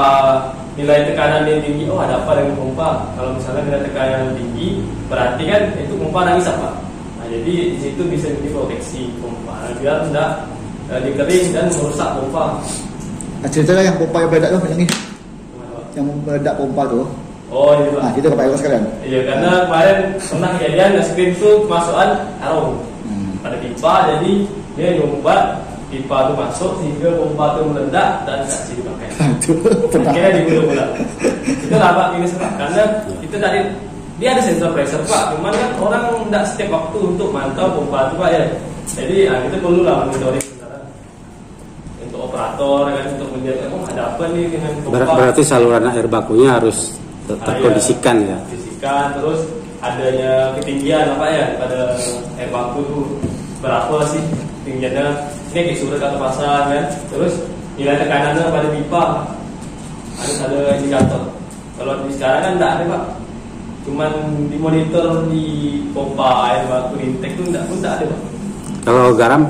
nilai tekanan yang tinggi, ada apa dengan pompa? Kalau misalnya nilai tekanan tinggi, berarti kan itu pompa nangis Pak. Jadi di situ bisa diproteksi pompa biar tidak dikering dan merusak pompa. Ceritalah yang pompa yang meledak tuh ini. Yang meledak pompa tuh. Iya Pak. Kita ke Pak Eko sekalian. Iya, karena kemarin pernah kejadian screen tuh kemasukan arung pada pipa, jadi dia nyumbat pipa itu masuk sehingga pompa itu meledak dan tidak bisa dipakai. Akhirnya dibunuh pula. Itu lah Pak ini Pak, karena itu tadi dia ada sensor pressure Pak, cuman kan orang tidak setiap waktu untuk mantau pompa itu Pak ya. Jadi kita perlu lah monitoring untuk operator kan, untuk melihat ada apa nih dengan pompa. Berarti saluran air bakunya harus terkondisikan ya. Kondisikan, terus adanya ketinggian apa ya pada air baku itu berapa sih ketinggiannya? Ini kayak surat atau pasang kan. Terus nilai tekanannya pada pipa harus ada indikator. Kalau di sekarang kan tidak ada Pak. Cuman dimonitor di pompa air baku intake itu tidak ada Pak. Kalau garam?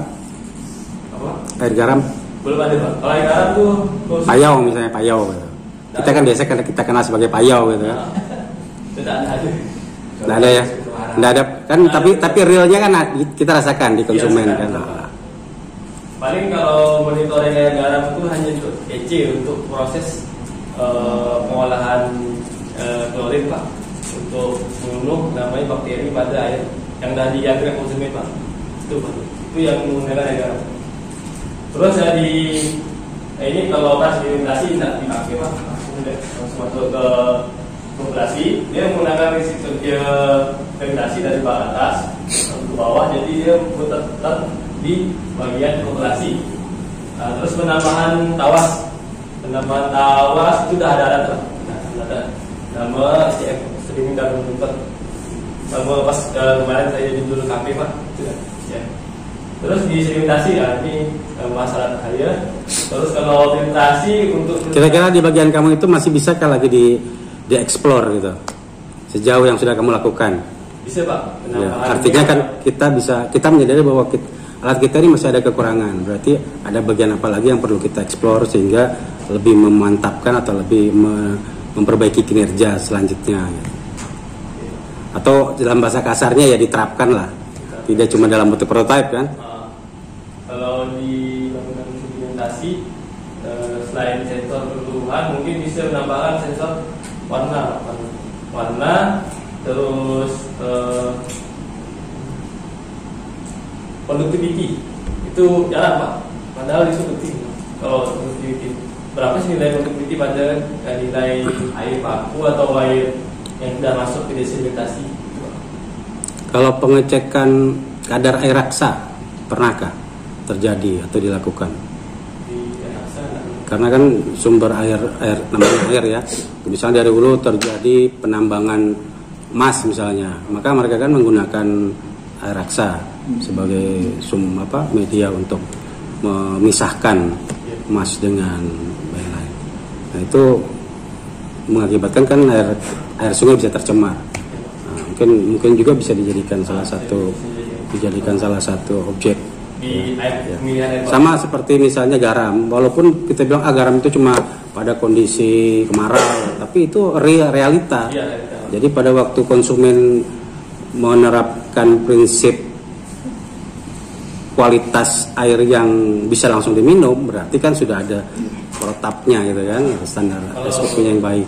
Apa? Air garam? Belum ada Pak. Kalau air garam tuh payau misalnya payau gitu. Kita kan biasa kita kenal sebagai payau gitu ya. Tidak ada. Tidak ada ya. Tidak ada kan, tapi realnya kan kita rasakan di konsumen kan. paling kalau monitoring air garam itu hanya untuk EC, untuk proses pengolahan klorin Pak, untuk membunuh namanya bakteri pada air yang dari diambil konsumen Pak. Itu Pak, itu yang menggunakan air garam. Terus ini kalau pas sedimentasi tidak dipakai Pak, langsung masuk ke populasi. Dia menggunakan risiko sedimentasi dari bawah atas ke bawah, jadi dia tetap di bagian populasi. Terus penambahan tawas itu sudah ada nama SCF sedimen dan bentuk. Nama pas kemarin saya jadi dulu KP Pak, sudah ya. Terus di sedimentasi ya, ini masalah bahaya. Terus kalau filtrasi untuk kira-kira di bagian kamu itu masih bisa kan lagi di explore gitu, sejauh yang sudah kamu lakukan? Bisa Pak. Ya, artinya kan kita menyadari bahwa alat kita ini masih ada kekurangan. Berarti ada bagian apa lagi yang perlu kita explore sehingga lebih memantapkan atau lebih memperbaiki kinerja selanjutnya. Atau dalam bahasa kasarnya ya diterapkan lah, tidak cuma dalam bentuk prototipe kan? Kalau di bangunan sedimentasi, selain sensor pertumbuhan, mungkin bisa menambahkan sensor warna, terus conductivity itu jarang Pak, padahal itu penting. Kalau conductivity, berapa sih nilai conductivity pada nilai air baku atau air yang sudah masuk ke sedimentasi? Kalau pengecekan kadar air raksa pernahkah terjadi atau dilakukan? Karena kan sumber air namanya air ya, misalnya dari hulu terjadi penambangan emas misalnya, maka mereka kan menggunakan air raksa sebagai media untuk memisahkan emas dengan lain-lain. Nah itu mengakibatkan kan air sungai bisa tercemar. Nah, mungkin juga bisa dijadikan salah satu objek. Sama seperti misalnya garam, walaupun kita bilang garam itu cuma pada kondisi kemarau, tapi itu realita. Jadi pada waktu konsumen menerapkan prinsip kualitas air yang bisa langsung diminum, berarti kan sudah ada protapnya gitu kan, standar SOP yang baik.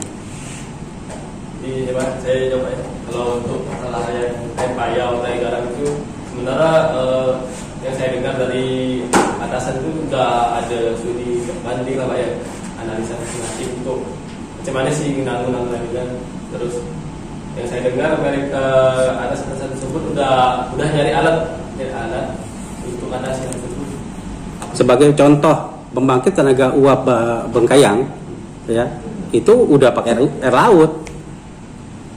Saya coba ya. Kalau untuk masalah yang air payau, air garam itu sebenarnya yang saya dengar dari atasan itu sudah ada studi banding lah Pak ya, analisa masing-masing untuk macam mana sih undang-undang dan terus yang saya dengar mereka atasan tersebut udah nyari alat untuk atasi tersebut. Sebagai contoh pembangkit tenaga uap Bengkayang ya, itu udah pakai air laut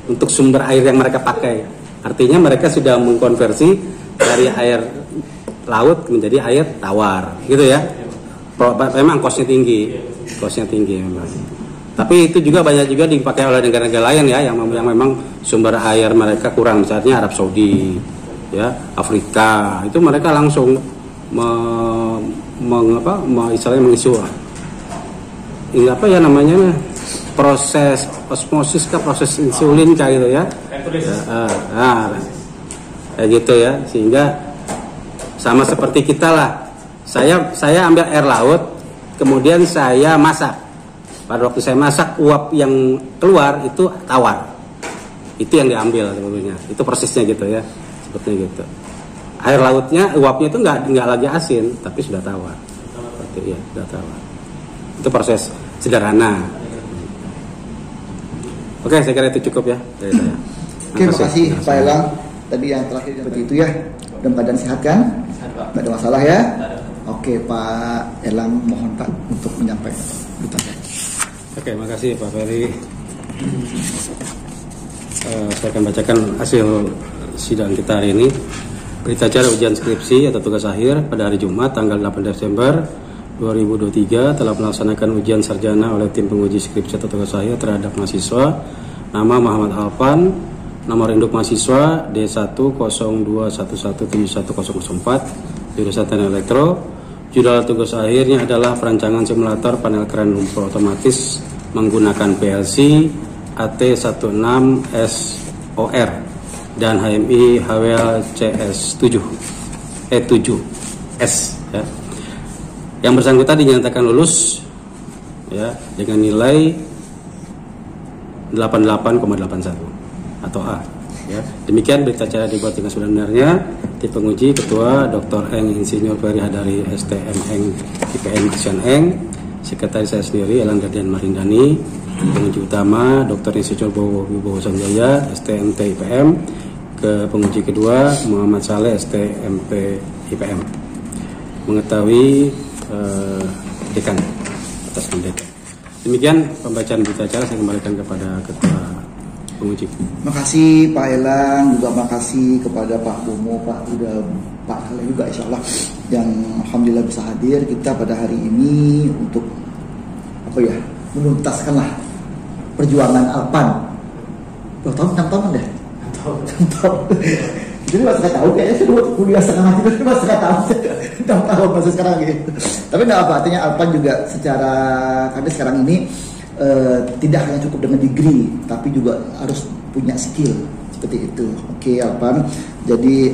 untuk sumber air yang mereka pakai. Artinya mereka sudah mengkonversi dari air laut menjadi air tawar, gitu ya. Memang kosnya tinggi memang. Tapi itu juga banyak juga dipakai oleh negara-negara lain ya, yang memang sumber air mereka kurang, misalnya Arab Saudi, ya, Afrika, itu mereka langsung istilahnya mengisu proses osmosis proses insulin gitu ya. Kayak gitu ya, sehingga sama seperti kita lah. Saya ambil air laut, kemudian saya masak. Pada waktu saya masak, uap yang keluar itu tawar. Itu yang diambil sebetulnya. Itu prosesnya gitu ya, seperti gitu. Air lautnya, uapnya itu nggak lagi asin, tapi sudah tawar. Seperti ya, sudah tawar. Itu proses sederhana. Oke, saya kira itu cukup ya dari saya. Oke, makasih Pak Elang. Tadi yang terakhir seperti itu ya. Dalam keadaan sehat kan? Nggak ada masalah ya? Oke, Pak Elang, mohon Pak untuk menyampaikan. Oke, makasih Pak Ferry. Saya akan bacakan hasil sidang kita hari ini. Berita acara ujian skripsi atau tugas akhir pada hari Jumat tanggal 8 Desember 2023 telah melaksanakan ujian sarjana oleh tim penguji skripsi atau tugas akhir terhadap mahasiswa. Nama Muhammad Alfan, nomor induk mahasiswa D10211717004, jurusan Teknik Elektro. Judul tugas akhirnya adalah perancangan simulator panel keran lumpur otomatis menggunakan PLC AT16SOR dan HMI HWL CS7S ya. Yang bersangkutan dinyatakan lulus ya dengan nilai 88,81 atau A. Ya. Demikian berita acara dibuat dengan sebenarnya. Tim penguji Ketua Dr. Eng Insinyur Ferry Hadari STM Eng IPN Asian Eng, Sekretaris saya sendiri Elang Gardian Marindani, penguji utama Dr. Insinyur Wibowo Sanjaya STMT IPM, ke penguji kedua Muhammad Saleh STMP IPM, mengetahui dekan atas dekan. Demikian pembacaan berita acara, saya kembalikan kepada Ketua penguji. Makasih Pak Elang, juga makasih kepada Pak Bomo, Pak Saleh juga insya Allah yang alhamdulillah bisa hadir kita pada hari ini untuk menuntaskanlah perjuangan Alpan. 2 tahun, 6 tahun deh. 6 tahun. Jadi masih nggak tahu kayaknya sudah kuliah setengah mati itu masih nggak tahu 6 tahun masih sekarang gitu. Tapi nggak apa, artinya Alpan juga secara karena sekarang ini tidak hanya cukup dengan degree, tapi juga harus punya skill seperti itu. Oke, Alpan. Jadi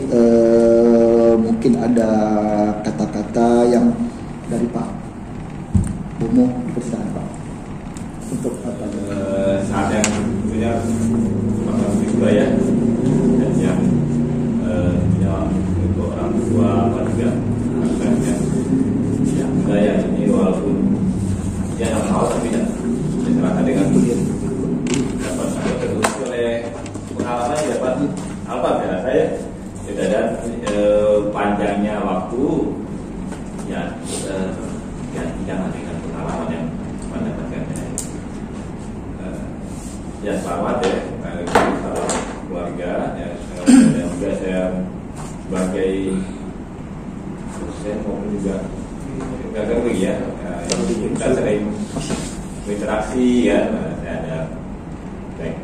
mungkin ada kata-kata yang dari Pak Bomo, dipersilakan Pak untuk apa? Saat yang punya makasih juga ya, dan yang punya untuk orang tua apa juga yang muda ya ini walaupun dia nggak tahu tapi diserahkan dengan dapat terus oleh pengalaman yang dapat apa kira saya dan panjangnya waktu ya jangan dengan pengalaman yang mendapatkan ya selamat ya salam keluarga ya, dan juga saya sebagai dosen maupun juga gagal ya kita sering berinteraksi ya, saya ada baik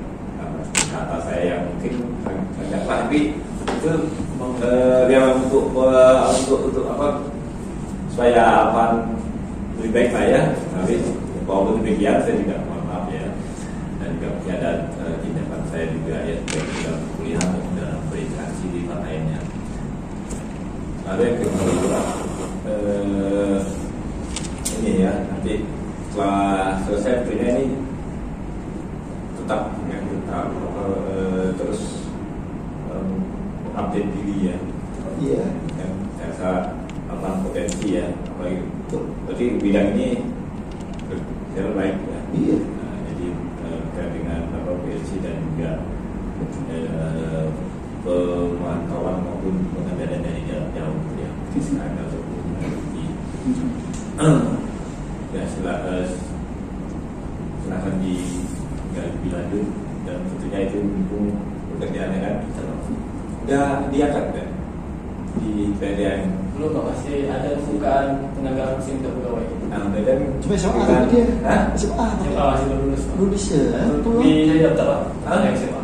kata saya yang mungkin agak tapi itu dia untuk apa supaya apa lebih baik saya, tapi walaupun demikian saya juga mohon maaf ya, dan juga masih ada tindakan saya juga ya baik dalam kuliah maupun dalam berinteraksi di tempat lainnya. Ada yang kedua ini ya, nanti setelah selesai punya ini tetap terus update diri ya. Iya. Yang saya rasa tentang potensi ya, apalagi berarti bidang ini saya baik ya. Iya. Jadi terkait dengan PLC dan juga pemantauan maupun pengendalian dari jarak jauh ya, fiskal ataupun ya silakan lebih lanjut, dan tentunya itu mendukung pekerjaannya kan udah diangkat kan di PDN belum Pak, masih ada pembukaan tenaga mesin untuk pegawai. Nah, dan Cuma SMA kan dia. SMA. Masih belum lulus Pak. Lulus ya. Di saya daftar Pak. Ada yang SMA.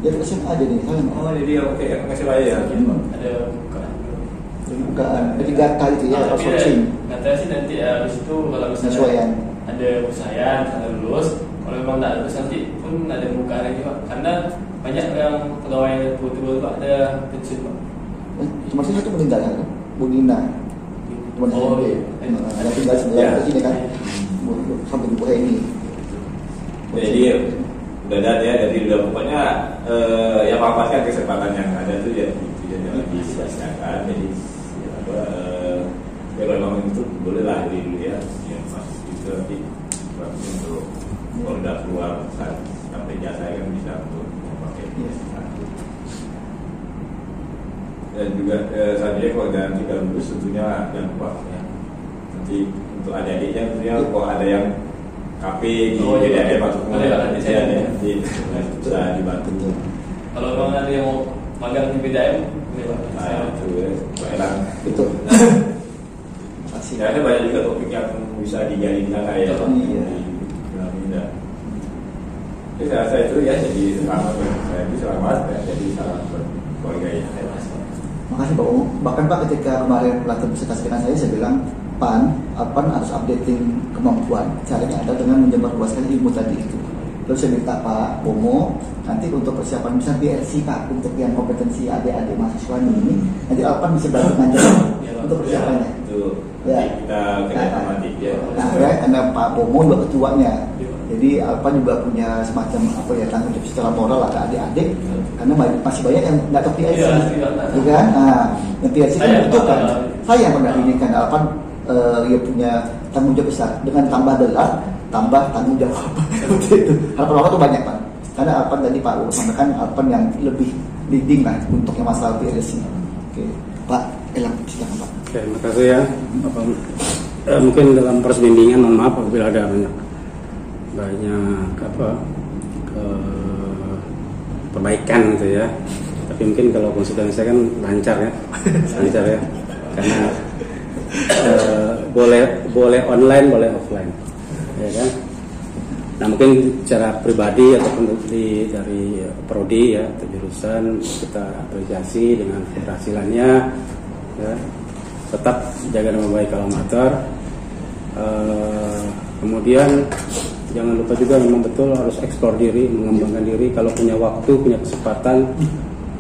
Ya SMA aja nih. oh jadi oke masih baik ya. Ada pembukaan. Bukaan. Jadi gata itu ya. Tapi Coaching. katanya sih nanti habis itu kalau misalnya Penyesuaian. ada usahaan, ada lulus, kalau memang tak lulus nanti pun ada pembukaan lagi Pak. Karena banyak yang pegawai betul-betul Pak ada pensiun Pak. Cuma satu meninggal kan, Bu Nina. Teman Oh, saya. iya. Ada tinggal sebelah di sini kan. Sampai di bawah ini. Jadi udah ada ya, jadi udah pokoknya yang memanfaatkan kesempatan yang ada tuh ya jangan disia-siakan. Jadi ya, ya kalau memang itu boleh lah di dulu ya, yang masih itu nanti untuk kalau udah keluar sampai jasa kan bisa untuk memakai satu. Dan juga selanjutnya kalau nanti kalau lulus tentunya dampaknya nanti untuk adik-adiknya tentunya kalau ada yang KP di PDN masuk nanti saya nanti bisa dibantu. Kalau memang ada yang mau magang di PDN, ini Pak. Itu Pak Elang. Betul. Ya, ada banyak juga topik yang bisa digali di sana ya. Iya. Jadi saya rasa itu ya, jadi selamat saya itu selamat ya, jadi salam keluarga ya. Makasih Pak Umum. Bahkan Pak ketika kemarin pelatih presentasikan saya bilang Alpan harus updating kemampuan. Caranya ada dengan menyebarluaskan ilmu tadi itu. Lalu saya minta Pak Bomo nanti untuk persiapan misalnya BLC Pak untuk yang kompetensi adik-adik mahasiswa ini nanti Alpan bisa bantu ngajar untuk persiapannya. itu Ya. nanti kita kerja nanti ya. Nah, ya, karena Pak Bomo juga ketuanya. Jadi Alpan juga punya semacam apa ya, tanggung jawab secara moral ke adik-adik, karena masih banyak yang nggak tahu PIC, Iya, kan? Nah, yang PIC kan Saya membutuhkan. Pak, Saya pernah ini kan Alpan ya punya tanggung jawab besar, dengan tambah gelar, tambah tanggung jawab. Seperti itu. Harapan orang tuh banyak Pak. Karena Alpan tadi Pak Bomo sampaikan Alpan yang lebih leading lah untuk yang masalah PLC. Oke, Pak Elang silakan Pak. Oke, makasih ya. Mungkin dalam proses bimbingan, mohon maaf apabila ada banyak perbaikan gitu ya. Tapi mungkin kalau konsultan saya kan lancar ya, karena boleh online, boleh offline, ya kan. Nah mungkin secara pribadi ataupun dari prodi ya atau jurusan kita apresiasi dengan keberhasilannya, ya. Tetap jaga nama baik alma mater. Kemudian jangan lupa juga memang betul harus eksplor diri, mengembangkan diri. Kalau punya waktu, punya kesempatan,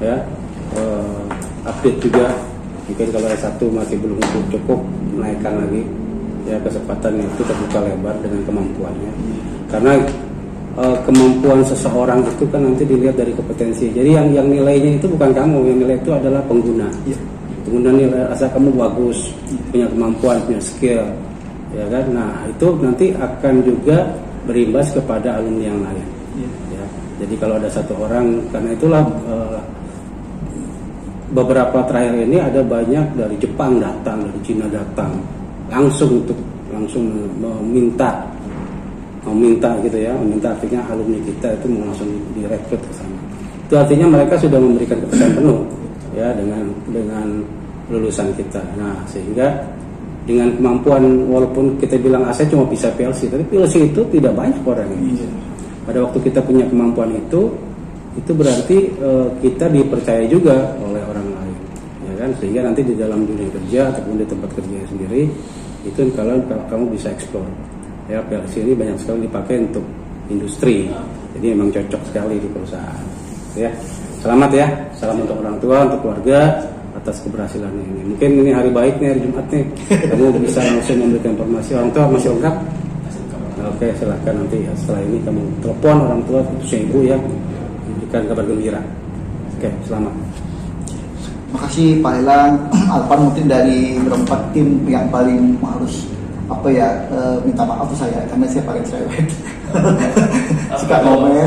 ya update juga. Mungkin kalau S1 masih belum cukup, naikkan lagi. Ya kesempatan itu terbuka lebar dengan kemampuannya. Karena kemampuan seseorang itu kan nanti dilihat dari kompetensi. Jadi yang nilainya itu bukan kamu, yang nilai itu adalah pengguna. Pengguna nilai asal kamu bagus, punya kemampuan, punya skill, ya kan. Nah itu nanti akan juga berimbas kepada alumni yang lain. Ya. Jadi kalau ada satu orang, karena itulah beberapa terakhir ini ada banyak dari Jepang datang, dari Cina datang, langsung meminta gitu ya, meminta artinya alumni kita itu mau langsung direkrut ke sana. Itu artinya mereka sudah memberikan kepercayaan penuh ya dengan lulusan kita. Nah sehingga dengan kemampuan, walaupun kita bilang saya cuma bisa PLC, tapi PLC itu tidak banyak orang ini. Pada waktu kita punya kemampuan itu berarti kita dipercaya juga oleh orang lain, ya kan? Sehingga nanti di dalam dunia kerja ataupun di tempat kerja sendiri itu kalau kamu bisa eksplor. Ya PLC ini banyak sekali dipakai untuk industri, jadi memang cocok sekali di perusahaan. Ya, selamat ya, salam untuk orang tua, untuk keluarga atas keberhasilan ini. Mungkin ini hari baik nih, hari Jumat nih, kamu bisa langsung memberikan informasi. Orang tua masih lengkap? Oke, silakan nanti ya, setelah ini kamu telepon orang tua, khususnya ibu ya, memberikan kabar gembira. Oke, selamat. Makasih Pak Elang. Alpan mungkin dari berempat tim yang paling harus minta maaf tuh saya, karena saya paling cerewet. Suka ngomel.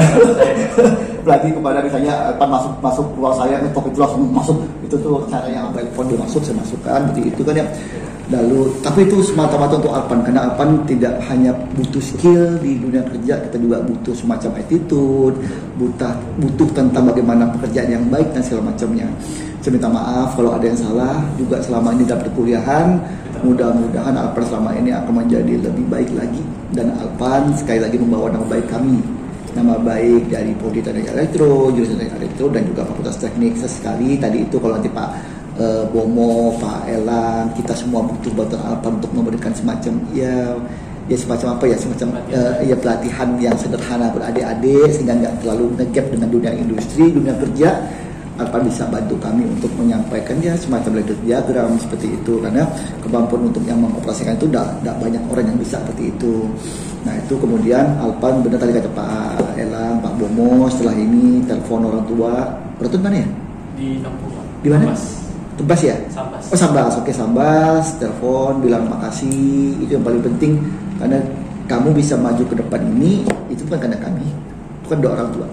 Apalagi kepada misalnya Alpan masuk ruang saya, ngetok itu langsung masuk. Itu tuh cara yang telepon dia masuk, saya masukkan seperti itu kan ya. Lalu tapi itu semata-mata untuk Alpan, karena Alpan tidak hanya butuh skill di dunia kerja, kita juga butuh semacam attitude, butuh tentang bagaimana pekerjaan yang baik dan segala macamnya. Saya minta maaf kalau ada yang salah juga selama ini dalam perkuliahan. Mudah-mudahan Alpan selama ini akan menjadi lebih baik lagi, dan Alpan sekali lagi membawa nama baik kami, nama baik dari Prodi Teknik Elektro, jurusan Teknik Elektro, dan juga Fakultas Teknik. Sekali tadi itu kalau nanti Pak Bomo, Pak Elang, kita semua butuh bantuan Alpan untuk memberikan semacam pelatihan yang sederhana buat adik-adik sehingga nggak terlalu ngegap dengan dunia industri, dunia kerja. Alpan bisa bantu kami untuk menyampaikan semacam ledger diagram seperti itu, karena kemampuan untuk yang mengoperasikan itu tidak banyak orang yang bisa seperti itu. Nah itu kemudian Alpan benar tadi kata Pak Elang, Pak Bomo, setelah ini telepon orang tua mana ya? Di Kampung. Di mana? Tebas ya? Sambas. Oh Sambas, oke Sambas, telepon, bilang makasih, itu yang paling penting, karena kamu bisa maju ke depan ini, itu bukan karena kami, bukan doa orang tua.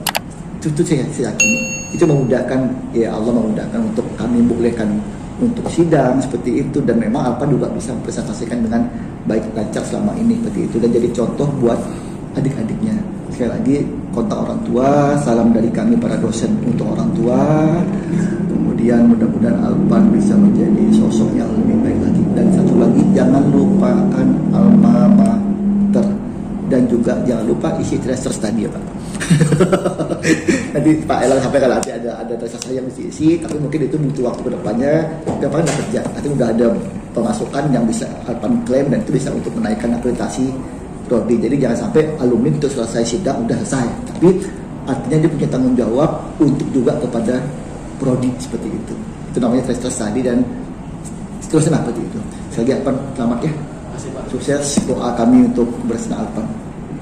Itu saya yakin, itu memudahkan, ya Allah memudahkan untuk kami bolehkan untuk sidang seperti itu, dan memang Alpan juga bisa mempresentasikan dengan baik lancar selama ini seperti itu, dan jadi contoh buat adik-adiknya. Sekali lagi kontak orang tua, salam dari kami para dosen untuk orang tua. Kemudian mudah-mudahan Alpan bisa menjadi sosok yang lebih baik lagi. Dan satu lagi, jangan lupakan alma mater, dan juga jangan lupa isi tracer study ya Pak. Nanti Pak Elang sampai kalau nanti ada tracer saya yang isi, tapi mungkin itu butuh waktu kedepannya. Gampang nggak kerja, nanti udah ada pemasukan yang bisa Alpan klaim, dan itu bisa untuk menaikkan akreditasi prodi. Jadi jangan sampai alumni itu selesai sidang udah selesai, tapi artinya dia punya tanggung jawab untuk juga kepada prodi seperti itu. Itu namanya tracer study dan seterusnya seperti itu. Sekali lagi Alpan, selamat ya. Makasih Pak. Sukses doa kami untuk bersama Alpan.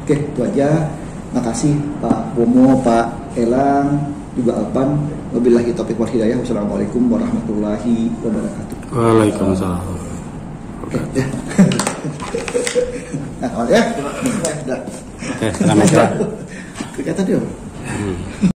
Oke, itu aja. Makasih Pak Bomo, Pak Elang, juga Alpan. Wabillahi taufiq wal hidayah. Wassalamualaikum warahmatullahi wabarakatuh. Waalaikumsalam. Oke, ya. Nah, ya. Udah. Oke, selamat ya. Kelihatan dia.